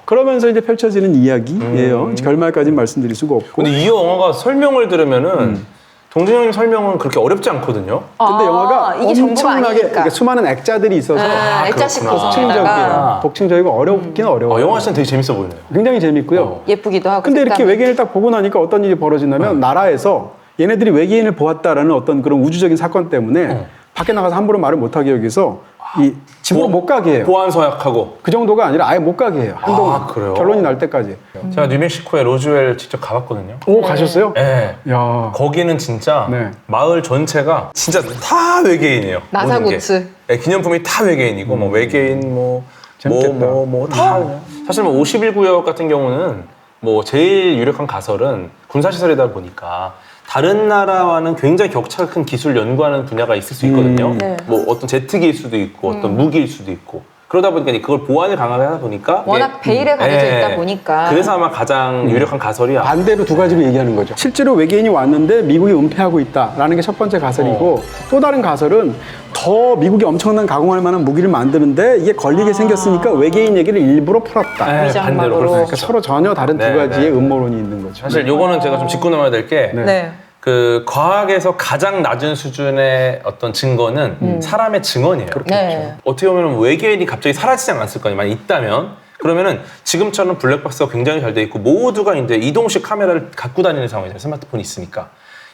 그러면서 이제 펼쳐지는 이야기예요. 결말까지는 말씀드릴 수가 없고. 근데 이 영화가 설명을 들으면은 동진형님 설명은 그렇게 어렵지 않거든요. 근데 영화가 이게 정보가 엄청나게 아니니까. 그러니까 수많은 액자들이 있어서 액자식 그렇구나. 구성에다가 복층적이고 어렵긴 어려워요. 영화 시는 되게 재밌어 보이네요. 굉장히 재밌고요. 예쁘기도 하고. 근데 이렇게 색감이. 외계인을 딱 보고 나니까 어떤 일이 벌어지냐면 나라에서 얘네들이 외계인을 보았다라는 어떤 그런 우주적인 사건 때문에 밖에 나가서 함부로 말을 못하게 여기서 이 집으로 못 가게 해요. 보안 서약하고. 그 정도가 아니라 아예 못 가게 해요. 한동안. 그래요? 결론이 날 때까지. 제가 뉴멕시코에 로즈웰 직접 가봤거든요. 오, 가셨어요? 네. 야. 거기는 진짜 네. 마을 전체가 진짜 다 외계인이에요. 나사 모든 게. 굿즈. 네, 기념품이 다 외계인이고 뭐 외계인 재밌겠다. 다 사실 뭐 51구역 같은 경우는 뭐 제일 유력한 가설은 군사시설이다 보니까 다른 나라와는 굉장히 격차가 큰 기술 연구하는 분야가 있을 수 있거든요. 네. 뭐 어떤 제트기일 수도 있고 어떤 무기일 수도 있고 그러다 보니까 그걸 보안을 강하게 하다 보니까 워낙 이게- 베일에 가려져 예. 있다 보니까. 그래서 아마 가장 유력한 가설이야. 반대로 두 가지로 얘기하는 거죠. 실제로 외계인이 왔는데 미국이 은폐하고 있다라는 게 첫 번째 가설이고 또 다른 가설은 더 미국이 엄청난 가공할 만한 무기를 만드는데 이게 걸리게 생겼으니까 외계인 얘기를 일부러 풀었다. 네, 위장막으로. 반대로 그럴 수 그러니까 있죠. 서로 전혀 다른 네, 두 가지의 네. 음모론이 있는 거죠. 사실 요거는 제가 좀 짚고 넘어야 될 게 네. 그 과학에서 가장 낮은 수준의 어떤 증거는 사람의 증언이에요. 네. 어떻게 보면 외계인이 갑자기 사라지지 않았을 거 아니에요. 만약 있다면 그러면은 지금처럼 블랙박스가 굉장히 잘 돼 있고 모두가 이제 이동식 카메라를 갖고 다니는 상황이잖아요. 스마트폰이 있으니까.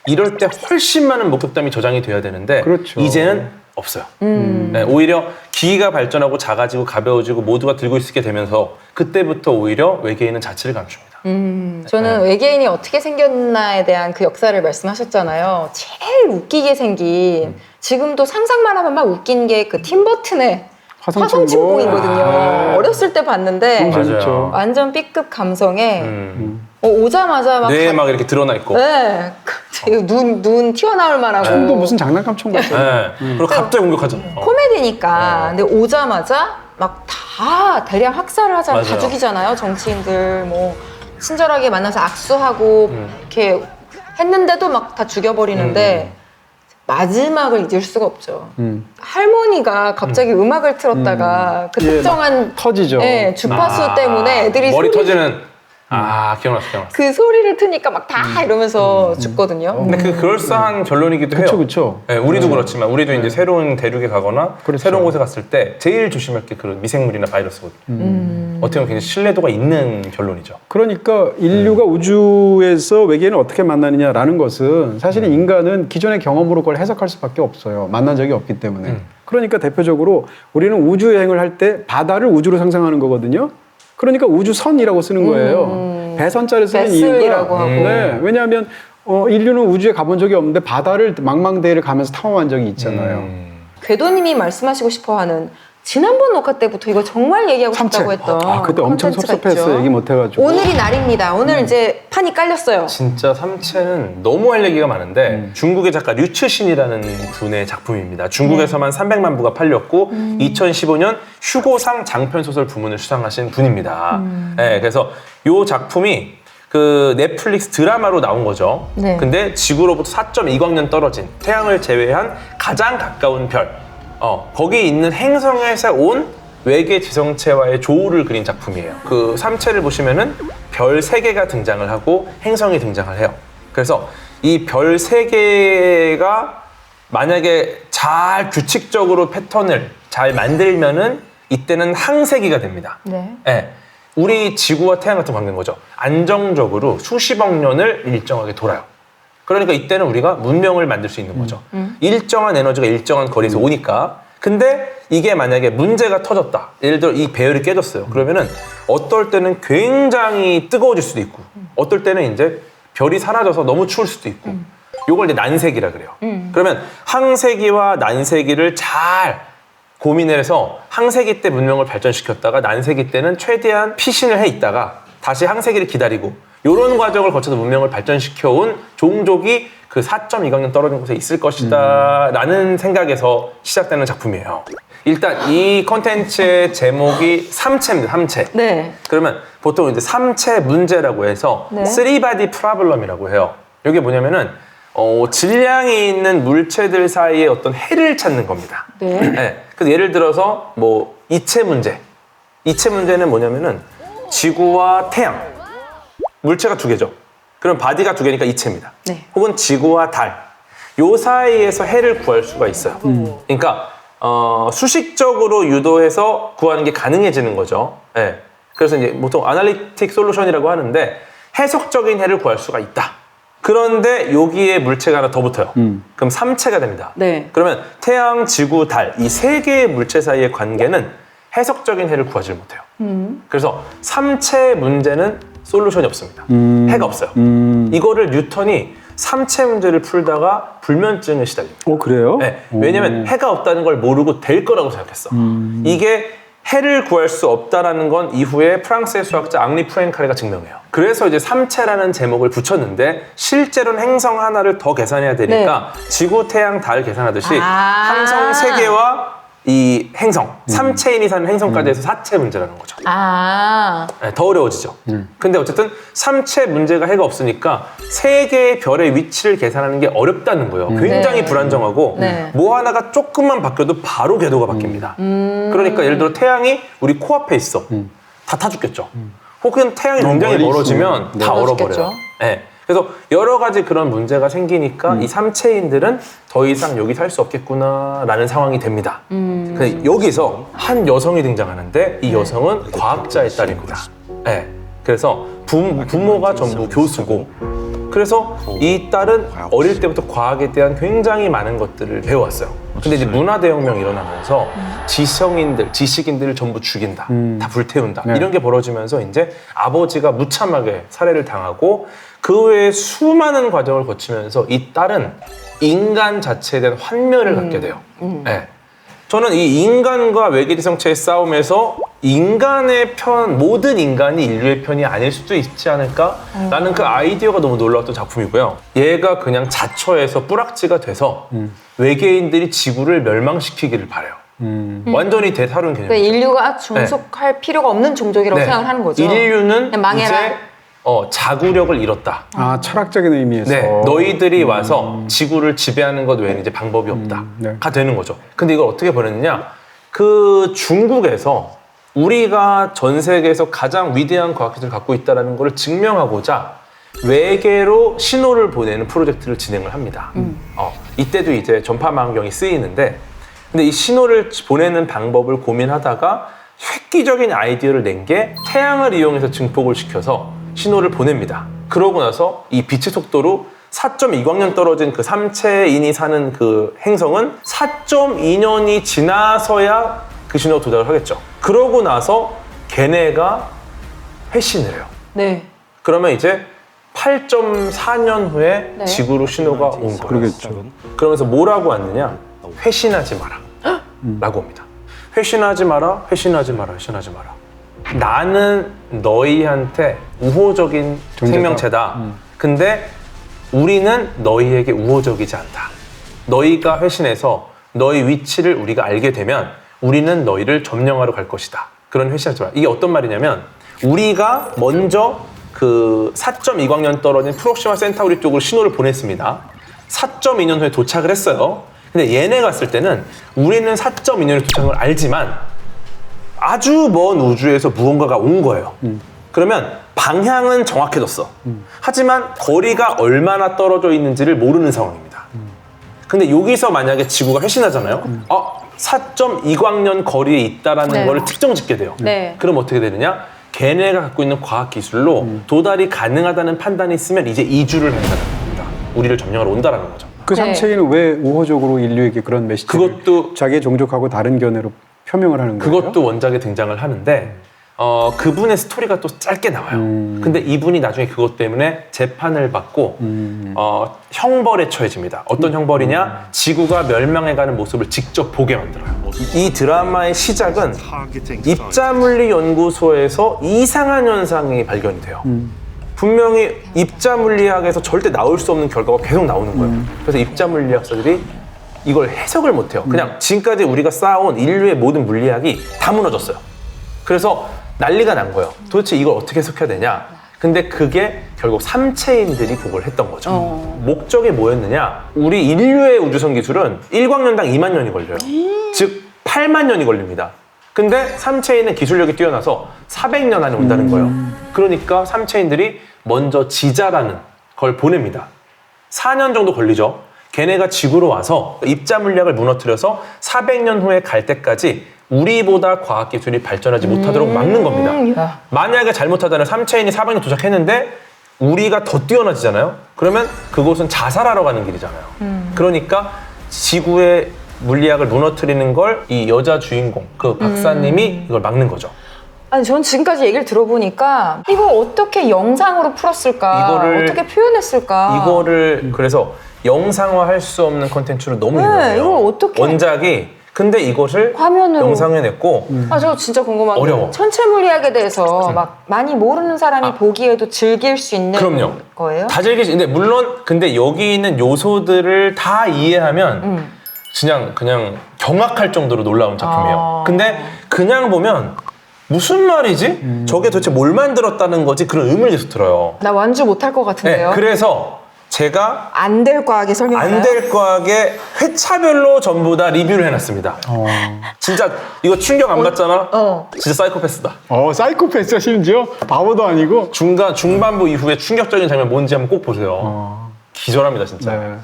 이럴 때 훨씬 많은 목격담이 저장이 돼야 되는데 그렇죠. 이제는 없어요. 네, 오히려 기기가 발전하고 작아지고 가벼워지고 모두가 들고 있게 되면서 그때부터 오히려 외계인은 자취를 감춥니다. 저는 외계인이 어떻게 생겼나에 대한 그 역사를 말씀하셨잖아요. 제일 웃기게 생긴 지금도 상상만 하면 막 웃긴 게 그 팀버튼의 화성침공이거든요. 어렸을 때 봤는데 맞아요. 완전 B급 감성에 음. 오자마자 막 뇌에 막 이렇게 드러나 있고. 네. 눈 튀어나올 만하고 또 무슨 장난감총 같아요. 네. 그리고 갑자기 공격하잖아요. 코미디니까. 근데 오자마자 막 다 대량 학살을 하잖아요. 다 맞아요. 죽이잖아요. 정치인들 뭐 친절하게 만나서 악수하고 이렇게 했는데도 막 다 죽여버리는데 마지막을 잊을 수가 없죠. 할머니가 갑자기 음악을 틀었다가 그 예, 특정한 터지죠. 네, 주파수 때문에 애들이 머리 소리, 터지는 기억났어. 그 소리를 트니까 막 다 이러면서 죽거든요. 근데 그 그럴싸한 결론이기도 해요. 그쵸. 네, 우리도 그렇지만 우리도 이제 새로운 대륙에 가거나 그렇죠. 새로운 곳에 갔을 때 제일 조심할 게 그런 미생물이나 바이러스거든요. 어떻게 보면 굉장히 신뢰도가 있는 결론이죠. 그러니까 인류가 우주에서 외계인을 어떻게 만나느냐라는 것은 사실은 인간은 기존의 경험으로 그걸 해석할 수밖에 없어요. 만난 적이 없기 때문에. 그러니까 대표적으로 우리는 우주 여행을 할 때 바다를 우주로 상상하는 거거든요. 그러니까 우주선이라고 쓰는 거예요. 배선자를 쓰는 베슬이라고 이유가 하고. 네, 왜냐하면 인류는 우주에 가본 적이 없는데 바다를 망망대해를 가면서 탐험한 적이 있잖아요. 궤도님이 말씀하시고 싶어하는 지난번 녹화 때부터 이거 정말 얘기하고 싶다고 했던 그때 엄청 콘텐츠가 섭섭했어요. 있죠. 얘기 못 해가지고. 오늘이 날입니다. 오늘 이제 판이 깔렸어요. 진짜 삼체는 너무 할 얘기가 많은데 중국의 작가 류츠신이라는 분의 작품입니다. 중국에서만 300만 부가 팔렸고 2015년 휴고상 장편소설 부문을 수상하신 분입니다. 네, 그래서 이 작품이 그 넷플릭스 드라마로 나온 거죠. 네. 근데 지구로부터 4.2광년 떨어진 태양을 제외한 가장 가까운 별, 거기 있는 행성에서 온 외계 지성체와의 조우를 그린 작품이에요. 그 삼체를 보시면은 별 3개가 등장을 하고 행성이 등장을 해요. 그래서 이 별 3개가 만약에 잘 규칙적으로 패턴을 잘 만들면은 이때는 항세기가 됩니다. 네. 네. 우리 지구와 태양 같은 관계인 거죠. 안정적으로 수십억 년을 일정하게 돌아요. 그러니까 이때는 우리가 문명을 만들 수 있는 거죠. 일정한 에너지가 일정한 거리에서 오니까. 근데 이게 만약에 문제가 터졌다. 예를 들어 이 배열이 깨졌어요. 그러면은 어떨 때는 굉장히 뜨거워질 수도 있고 어떨 때는 이제 별이 사라져서 너무 추울 수도 있고 요걸 이제 난세기라 그래요. 그러면 항세기와 난세기를 잘 고민을 해서 항세기 때 문명을 발전시켰다가 난세기 때는 최대한 피신을 해 있다가 다시 항세기를 기다리고 이런 과정을 거쳐서 문명을 발전시켜온 종족이 그 4.2광년 떨어진 곳에 있을 것이다 라는 생각에서 시작되는 작품이에요. 일단 이 컨텐츠의 제목이 삼체입니다. 삼체. 네. 그러면 보통 이제 삼체 문제라고 해서 네. three body problem이라고 해요. 이게 뭐냐면은 질량이 있는 물체들 사이에 어떤 해를 찾는 겁니다. 네. 네. 그래서 예를 들어서 뭐 이체 문제. 이체 문제는 뭐냐면은 지구와 태양. 물체가 두 개죠. 그럼 바디가 두 개니까 이체입니다. 네. 혹은 지구와 달. 요 사이에서 해를 구할 수가 있어요. 그러니까 수식적으로 유도해서 구하는 게 가능해지는 거죠. 네. 그래서 이제 보통 아날리틱 솔루션이라고 하는데 해석적인 해를 구할 수가 있다. 그런데 여기에 물체가 하나 더 붙어요. 그럼 삼체가 됩니다. 네. 그러면 태양, 지구, 달 이 세 개의 물체 사이의 관계는 해석적인 해를 구하지 못해요. 그래서 삼체 문제는 솔루션이 없습니다. 해가 없어요. 이거를 뉴턴이 삼체 문제를 풀다가 불면증에 시달립니다. 그래요? 네, 왜냐면 해가 없다는 걸 모르고 될 거라고 생각했어. 이게 해를 구할 수 없다라는 건 이후에 프랑스의 수학자 앙리 푸엥카레가 증명해요. 그래서 이제 삼체라는 제목을 붙였는데 실제로는 행성 하나를 더 계산해야 되니까 지구, 태양, 달 계산하듯이 항성 3개와 이 행성, 삼체인이 사는 행성까지 해서 사체 문제라는 거죠. 네, 더 어려워지죠. 근데 어쨌든 삼체 문제가 해가 없으니까 3개의 별의 위치를 계산하는 게 어렵다는 거예요. 굉장히 네. 불안정하고 네. 뭐 하나가 조금만 바뀌어도 바로 궤도가 바뀝니다. 그러니까 예를 들어 태양이 우리 코앞에 있어. 다 타 죽겠죠. 혹은 태양이 굉장히 멀리 멀어지면 네. 다 얼어버려요. 죽겠죠. 네. 그래서 여러 가지 그런 문제가 생기니까 이 삼체인들은 더 이상 여기 살 수 없겠구나라는 상황이 됩니다. 근데 여기서 한 여성이 등장하는데 이 여성은 과학자의 딸입니다. 네. 그래서 부모가 전부 교수고 그래서 이 딸은 어릴 때부터 과학에 대한 굉장히 많은 것들을 배워왔어요. 근데 이제 문화대혁명이 일어나면서 지식인들을 전부 죽인다. 다 불태운다. 네. 이런 게 벌어지면서 이제 아버지가 무참하게 살해를 당하고 그 외에 수많은 과정을 거치면서 이 딸은 인간 자체에 대한 환멸을 갖게 돼요. 네. 저는 이 인간과 외계지성체의 싸움에서 인간의 편, 모든 인간이 인류의 편이 아닐 수도 있지 않을까라는 그 아이디어가 너무 놀라웠던 작품이고요. 얘가 그냥 자처해서 뿌락지가 돼서 외계인들이 지구를 멸망시키기를 바래요. 완전히 대사로운 개념이죠. 그러니까 인류가 존속할 필요가 없는 종족이라고 네. 생각을 하는 거죠. 인류는 그냥 망해라. 이제 자구력을 잃었다. 철학적인 의미에서. 네, 너희들이 와서 지구를 지배하는 것 외에는 이제 방법이 없다. 네. 가 되는 거죠. 근데 이걸 어떻게 벌였느냐? 그 중국에서 우리가 전 세계에서 가장 위대한 과학기술을 갖고 있다는 걸 증명하고자 외계로 신호를 보내는 프로젝트를 진행을 합니다. 이때도 이제 전파망원경이 쓰이는데 근데 이 신호를 보내는 방법을 고민하다가 획기적인 아이디어를 낸 게 태양을 이용해서 증폭을 시켜서 신호를 보냅니다. 그러고 나서 이 빛의 속도로 4.2광년 떨어진 그 삼체인이 사는 그 행성은 4.2년이 지나서야 그 신호가 도달을 하겠죠. 그러고 나서 걔네가 회신을 해요. 네. 그러면 이제 8.4년 후에 네. 지구로 신호가 온 거예요. 그러겠죠. 그러면서 뭐라고 왔느냐? 회신하지 마라. 라고 합니다. 회신하지 마라, 회신하지 마라, 회신하지 마라. 나는 너희한테 우호적인 존재다. 생명체다. 근데 우리는 너희에게 우호적이지 않다. 너희가 회신해서 너희 위치를 우리가 알게 되면 우리는 너희를 점령하러 갈 것이다. 그런 회신하지 마라. 이게 어떤 말이냐면 우리가 먼저 그 4.2광년 떨어진 프록시마 센타우리 쪽으로 신호를 보냈습니다. 4.2년 후에 도착을 했어요. 근데 얘네 갔을 때는 우리는 4.2년에 도착한 걸 알지만 아주 먼 우주에서 무언가가 온 거예요. 그러면 방향은 정확해졌어. 하지만 거리가 얼마나 떨어져 있는지를 모르는 상황입니다. 근데 여기서 만약에 지구가 회신하잖아요. 4.2광년 거리에 있다라는 네. 거를 특정 짓게 돼요. 네. 그럼 어떻게 되느냐? 걔네가 갖고 있는 과학 기술로 도달이 가능하다는 판단이 있으면 이제 이주를 한다는 겁니다. 우리를 점령하러 온다라는 거죠. 그 네. 삼체인은 왜 우호적으로 인류에게 그런 메시지를 그것도 자기의 종족하고 다른 견해로 표명을 하는 거예요? 그것도 원작에 등장을 하는데 그분의 스토리가 또 짧게 나와요. 근데 이분이 나중에 그것 때문에 재판을 받고 형벌에 처해집니다. 어떤 형벌이냐? 지구가 멸망해가는 모습을 직접 보게 만들어요. 이 드라마의 시작은 입자물리연구소에서 이상한 현상이 발견이 돼요. 분명히 입자물리학에서 절대 나올 수 없는 결과가 계속 나오는 거예요. 그래서 입자물리학자들이 이걸 해석을 못해요. 그냥 지금까지 우리가 쌓아온 인류의 모든 물리학이 다 무너졌어요. 그래서 난리가 난 거예요. 도대체 이걸 어떻게 해석해야 되냐? 근데 그게 결국 삼체인들이 그걸 했던 거죠. 목적이 뭐였느냐? 우리 인류의 우주선 기술은 일광년당 2만 년이 걸려요. 즉 8만 년이 걸립니다. 근데 삼체인은 기술력이 뛰어나서 400년 안에 온다는 거예요. 그러니까 삼체인들이 먼저 지자라는 걸 보냅니다. 4년 정도 걸리죠. 걔네가 지구로 와서 입자 물리학을 무너뜨려서 400년 후에 갈 때까지 우리보다 과학기술이 발전하지 못하도록 막는 겁니다. 만약에 잘못하다면 삼체인이 400년 도착했는데 우리가 더 뛰어나지잖아요. 그러면 그곳은 자살하러 가는 길이잖아요. 그러니까 지구의 물리학을 무너뜨리는 걸 이 여자 주인공, 그 박사님이 이걸 막는 거죠. 아니 전 지금까지 얘기를 들어보니까 이걸 어떻게 영상으로 풀었을까? 어떻게 표현했을까? 이거를 그래서 영상화할 수 없는 콘텐츠로 너무 네, 유명해요. 이걸 어떻게 원작이 근데 이것을 화면으로 영상에 냈고 아, 저 진짜 궁금한 게 어려워. 천체 물리학에 대해서 막 많이 모르는 사람이 보기에도 즐길 수 있는 그럼요. 거예요? 다 즐기시. 근데 물론 근데 여기 있는 요소들을 다 이해하면 그냥 경악할 정도로 놀라운 작품이에요. 근데 그냥 보면 무슨 말이지? 저게 도대체 뭘 만들었다는 거지? 그런 의문이 계속 들어요. 나 완주 못할 것 같은데요? 네, 그래서 제가 안 될 과하게 설명해요. 안 될 거하게 회차별로 전부 다 리뷰를 해놨습니다. 진짜 이거 충격 안 받잖아? 진짜 사이코패스다. 사이코패스야 심지어? 바보도 아니고? 중반부 이후에 충격적인 장면 뭔지 한번 꼭 보세요. 기절합니다 진짜. 네.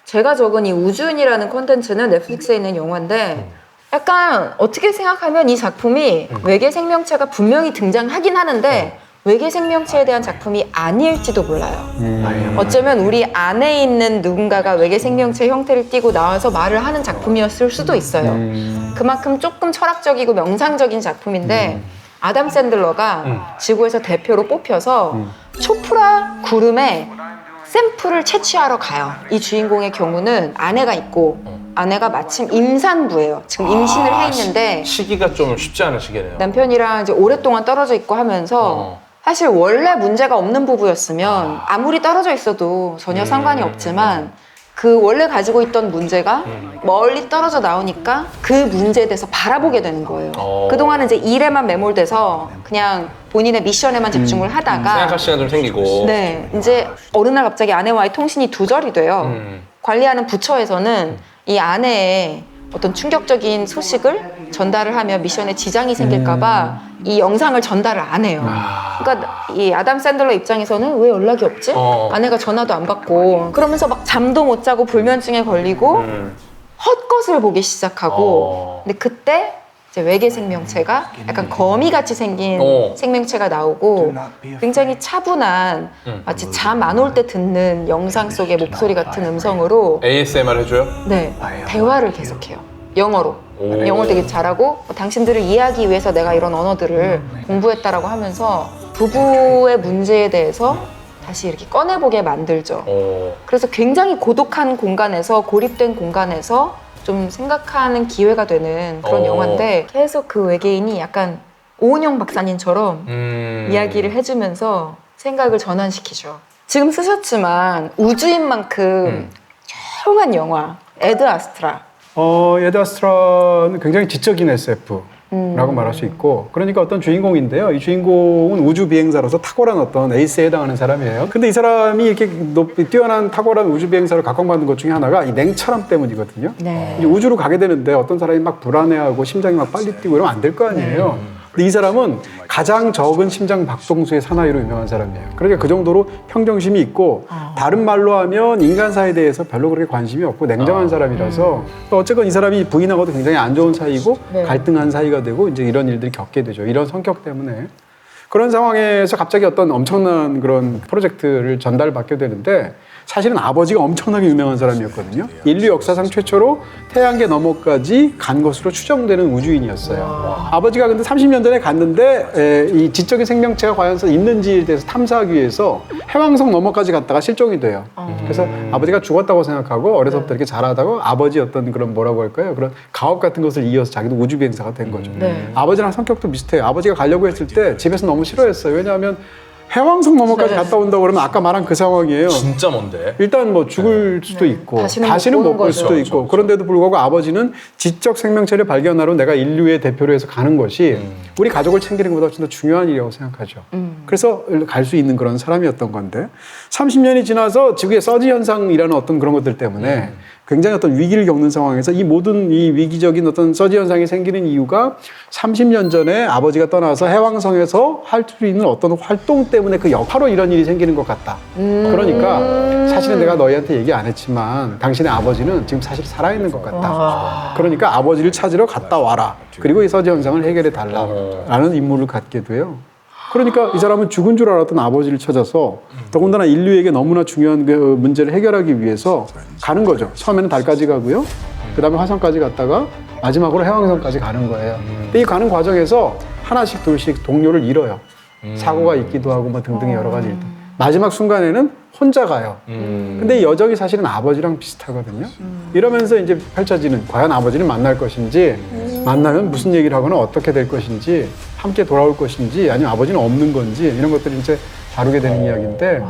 제가 적은 이 우주인이라는 콘텐츠는 넷플릭스에 있는 영화인데 약간 어떻게 생각하면 이 작품이 외계 생명체가 분명히 등장하긴 하는데 외계 생명체에 대한 작품이 아닐지도 몰라요. 어쩌면 우리 안에 있는 누군가가 외계 생명체 형태를 띠고 나와서 말을 하는 작품이었을 수도 있어요. 그만큼 조금 철학적이고 명상적인 작품인데 아담 샌들러가 지구에서 대표로 뽑혀서 초프라 구름에 샘플을 채취하러 가요. 이 주인공의 경우는 아내가 있고 아내가 마침 임산부예요. 지금 임신을 해 있는데 시기가 좀 쉽지 않은 시기네요. 남편이랑 이제 오랫동안 떨어져 있고 하면서 사실 원래 문제가 없는 부부였으면 아무리 떨어져 있어도 전혀 상관이 없지만 그 원래 가지고 있던 문제가 멀리 떨어져 나오니까 그 문제에 대해서 바라보게 되는 거예요. 그동안은 이제 일에만 매몰돼서 그냥 본인의 미션에만 집중을 하다가 생각할 시간 좀 생기고. 네, 이제 어느 날 갑자기 아내와의 통신이 두절이 돼요. 관리하는 부처에서는 이 아내의 어떤 충격적인 소식을 전달을 하면 미션에 지장이 생길까봐 이 영상을 전달을 안 해요. 그러니까 이 아담 샌들러 입장에서는 왜 연락이 없지? 아내가 전화도 안 받고 그러면서 막 잠도 못 자고 불면증에 걸리고 헛것을 보기 시작하고 근데 그때 이제 외계 생명체가 약간 거미같이 생긴 생명체가 나오고 굉장히 차분한 마치 잠 안 올 때 듣는 영상 속의 목소리 같은 음성으로 ASMR 해줘요? 네, 대화를 계속해요. 영어로. 영어를 되게 잘하고 당신들을 이해하기 위해서 내가 이런 언어들을 공부했다라고 하면서 부부의 문제에 대해서 다시 이렇게 꺼내보게 만들죠. 그래서 굉장히 고독한 공간에서 고립된 공간에서 좀 생각하는 기회가 되는 그런 영화인데 계속 그 외계인이 약간 오은영 박사님처럼 이야기를 해주면서 생각을 전환시키죠. 지금 쓰셨지만 우주인만큼 조용한 영화 에드 아스트라. 에드 아스트라는 굉장히 지적인 SF라고 말할 수 있고 그러니까 어떤 주인공인데요. 이 주인공은 우주 비행사로서 탁월한 어떤 에이스에 해당하는 사람이에요. 근데 이 사람이 이렇게 높이 뛰어난 탁월한 우주 비행사를 각광받는 것 중에 하나가 이 냉철함 때문이거든요. 네. 이제 우주로 가게 되는데 어떤 사람이 막 불안해하고 심장이 막 빨리 뛰고 이러면 안 될 거 아니에요. 근데 이 사람은 가장 적은 심장 박동수의 사나이로 유명한 사람이에요. 그러니까 그 정도로 평정심이 있고 다른 말로 하면 인간사에 대해서 별로 그렇게 관심이 없고 냉정한 사람이라서 어쨌건 이 사람이 부인하고도 굉장히 안 좋은 사이고 갈등한 사이가 되고 이제 이런 일들이 겪게 되죠. 이런 성격 때문에. 그런 상황에서 갑자기 어떤 엄청난 그런 프로젝트를 전달받게 되는데 사실은 아버지가 엄청나게 유명한 사람이었거든요. 인류 역사상 최초로 태양계 너머까지 간 것으로 추정되는 우주인이었어요. 아버지가 근데 30년 전에 갔는데 이 지적인 생명체가 과연 있는지에 대해서 탐사하기 위해서 해왕성 너머까지 갔다가 실종이 돼요. 그래서 아버지가 죽었다고 생각하고 어려서부터 이렇게 자라다가 아버지 어떤 그런 뭐라고 할까요? 그런 가업 같은 것을 이어서 자기도 우주비행사가 된 거죠. 아버지랑 성격도 비슷해요. 아버지가 가려고 했을 때 집에서 너무 싫어했어요. 왜냐하면 해왕성 너머까지 갔다 온다고 그러면 아까 말한 그 상황이에요. 진짜 먼데. 일단 뭐 죽을 수도 있고 다시는 못 못 볼 보는 수도 거죠. 있고 그런데도 불구하고 아버지는 지적 생명체를 발견하러 내가 인류의 대표로 해서 가는 것이 우리 가족을 챙기는 것보다 훨씬 더 중요한 일이라고 생각하죠. 그래서 갈 수 있는 그런 사람이었던 건데 30년이 지나서 지구의 서지 현상이라는 어떤 그런 것들 때문에 굉장히 어떤 위기를 겪는 상황에서 이 모든 이 위기적인 어떤 서지 현상이 생기는 이유가 30년 전에 아버지가 떠나서 해왕성에서 할 수 있는 어떤 활동 때문에 그 여파로 이런 일이 생기는 것 같다. 그러니까 사실은 내가 너희한테 얘기 안 했지만 당신의 아버지는 지금 사실 살아있는 것 같다. 그러니까 아버지를 찾으러 갔다 와라. 그리고 이 서지 현상을 해결해 달라라는 임무를 갖게 돼요. 그러니까 이 사람은 죽은 줄 알았던 아버지를 찾아서 더군다나 인류에게 너무나 중요한 그 문제를 해결하기 위해서 가는 거죠. 처음에는 달까지 가고요. 그 다음에 화성까지 갔다가 마지막으로 해왕성까지 가는 거예요. 근데 이 가는 과정에서 하나씩 둘씩 동료를 잃어요. 사고가 있기도 하고 뭐 등등 여러 가지 일들. 마지막 순간에는 혼자 가요. 근데 이 여정이 사실은 아버지랑 비슷하거든요. 이러면서 이제 펼쳐지는 과연 아버지를 만날 것인지 만나면 무슨 얘기를 하거나 어떻게 될 것인지 함께 돌아올 것인지 아니면 아버지는 없는 건지 이런 것들을 이제 다루게 되는 이야기인데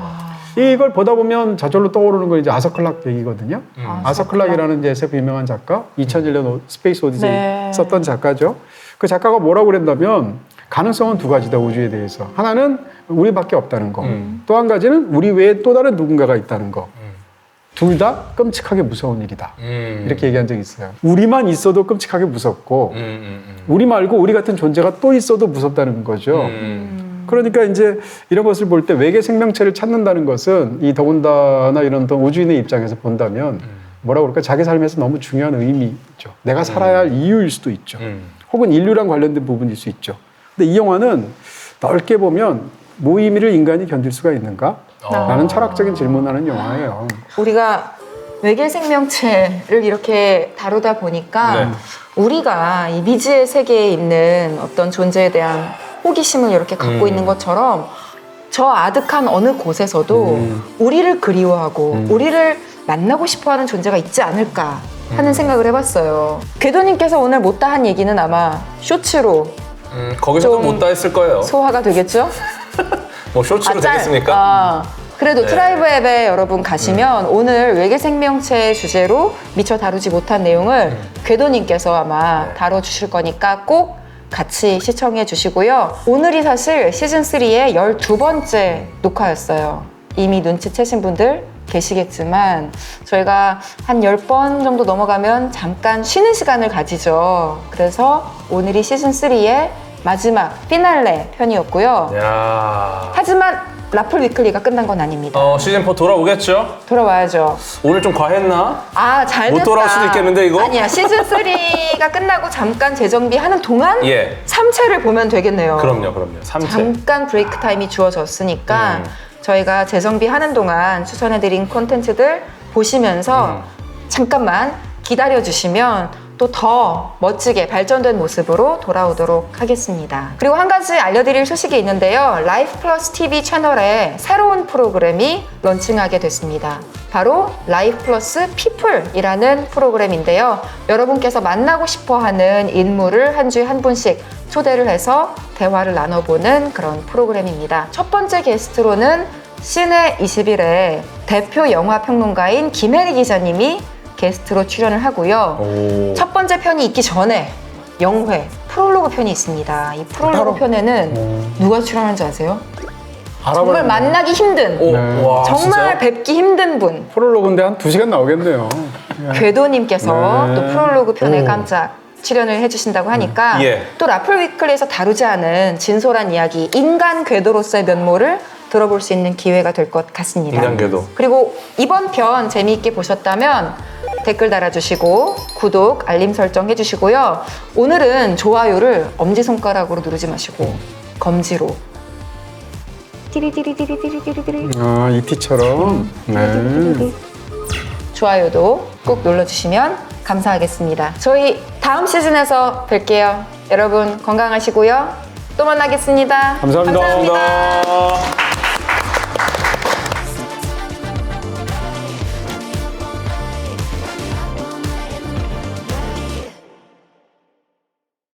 이걸 보다 보면 저절로 떠오르는 건 이제 아서 클락 얘기거든요. 아서 클락이라는 이제 SF 유명한 작가 2001년 스페이스 오디세이 썼던 작가죠. 그 작가가 뭐라고 그랬냐면 가능성은 두 가지다 우주에 대해서. 하나는 우리밖에 없다는 거. 또 한 가지는 우리 외에 또 다른 누군가가 있다는 거. 둘 다 끔찍하게 무서운 일이다. 이렇게 얘기한 적이 있어요. 우리만 있어도 끔찍하게 무섭고 우리 말고 우리 같은 존재가 또 있어도 무섭다는 거죠. 그러니까 이제 이런 것을 볼 때 외계 생명체를 찾는다는 것은 이 더군다나 이런 또 우주인의 입장에서 본다면 뭐라고 그럴까 자기 삶에서 너무 중요한 의미죠. 내가 살아야 할 이유일 수도 있죠. 혹은 인류랑 관련된 부분일 수 있죠. 근데 이 영화는 넓게 보면 무의미를 인간이 견딜 수가 있는가? 라는 철학적인 질문하는 영화예요. 우리가 외계 생명체를 이렇게 다루다 보니까 우리가 이 미지의 세계에 있는 어떤 존재에 대한 호기심을 이렇게 갖고 있는 것처럼 저 아득한 어느 곳에서도 우리를 그리워하고 우리를 만나고 싶어하는 존재가 있지 않을까 하는 생각을 해봤어요. 궤도님께서 오늘 못다 한 얘기는 아마 쇼츠로 거기서도 좀 못다 했을 거예요. 소화가 되겠죠? 뭐 쇼츠로 짤. 되겠습니까? 그래도 네. 트라이브 앱에 여러분 가시면 오늘 외계 생명체 주제로 미처 다루지 못한 내용을 궤도님께서 아마 다뤄주실 거니까 꼭 같이 시청해 주시고요. 오늘이 사실 시즌3의 12번째 녹화였어요. 이미 눈치채신 분들 계시겠지만 저희가 한 10번 정도 넘어가면 잠깐 쉬는 시간을 가지죠. 그래서 오늘이 시즌3의 마지막 피날레 편이었고요. 야. 하지만 라플 위클리가 끝난 건 아닙니다. 시즌4 돌아오겠죠? 돌아와야죠. 오늘 좀 과했나? 아, 잘 됐다. 못 돌아올 수도 있겠는데, 이거? 아니야, 시즌3가 끝나고 잠깐 재정비하는 동안 예. 3채를 보면 되겠네요. 그럼요. 3채. 잠깐 브레이크 타임이 주어졌으니까 저희가 재정비하는 동안 추천해드린 콘텐츠들 보시면서 잠깐만 기다려주시면 또 더 멋지게 발전된 모습으로 돌아오도록 하겠습니다. 그리고 한 가지 알려드릴 소식이 있는데요. 라이프 플러스 TV 채널에 새로운 프로그램이 런칭하게 됐습니다. 바로 라이프 플러스 피플이라는 프로그램인데요. 여러분께서 만나고 싶어하는 인물을 한 주에 한 분씩 초대를 해서 대화를 나눠보는 그런 프로그램입니다. 첫 번째 게스트로는 시내 21의 대표 영화 평론가인 김혜리 기자님이 게스트로 출연을 하고요. 첫 번째 편이 있기 전에 영회 프롤로그 편이 있습니다. 이 프롤로그 편에는 누가 출연하는지 아세요? 정말 만나기 힘든, 와, 정말 진짜요? 뵙기 힘든 분. 프롤로그인데 한 2시간 나오겠네요. 궤도님께서 네. 또 프롤로그 편에 깜짝 출연을 해주신다고 하니까 예. 또 라플 위클리에서 다루지 않은 진솔한 이야기, 인간 궤도로서의 면모를 들어볼 수 있는 기회가 될 것 같습니다. 인간 궤도. 그리고 이번 편 재미있게 보셨다면 댓글 달아주시고 구독, 알림 설정 해주시고요. 오늘은 좋아요를 엄지손가락으로 누르지 마시고 검지로 띠리띠리띠리띠리띠리띠리. 아, 이티처럼. 네. 좋아요도 꼭 눌러주시면 감사하겠습니다. 저희 다음 시즌에서 뵐게요. 여러분 건강하시고요. 또 만나겠습니다. 감사합니다. 감사합니다.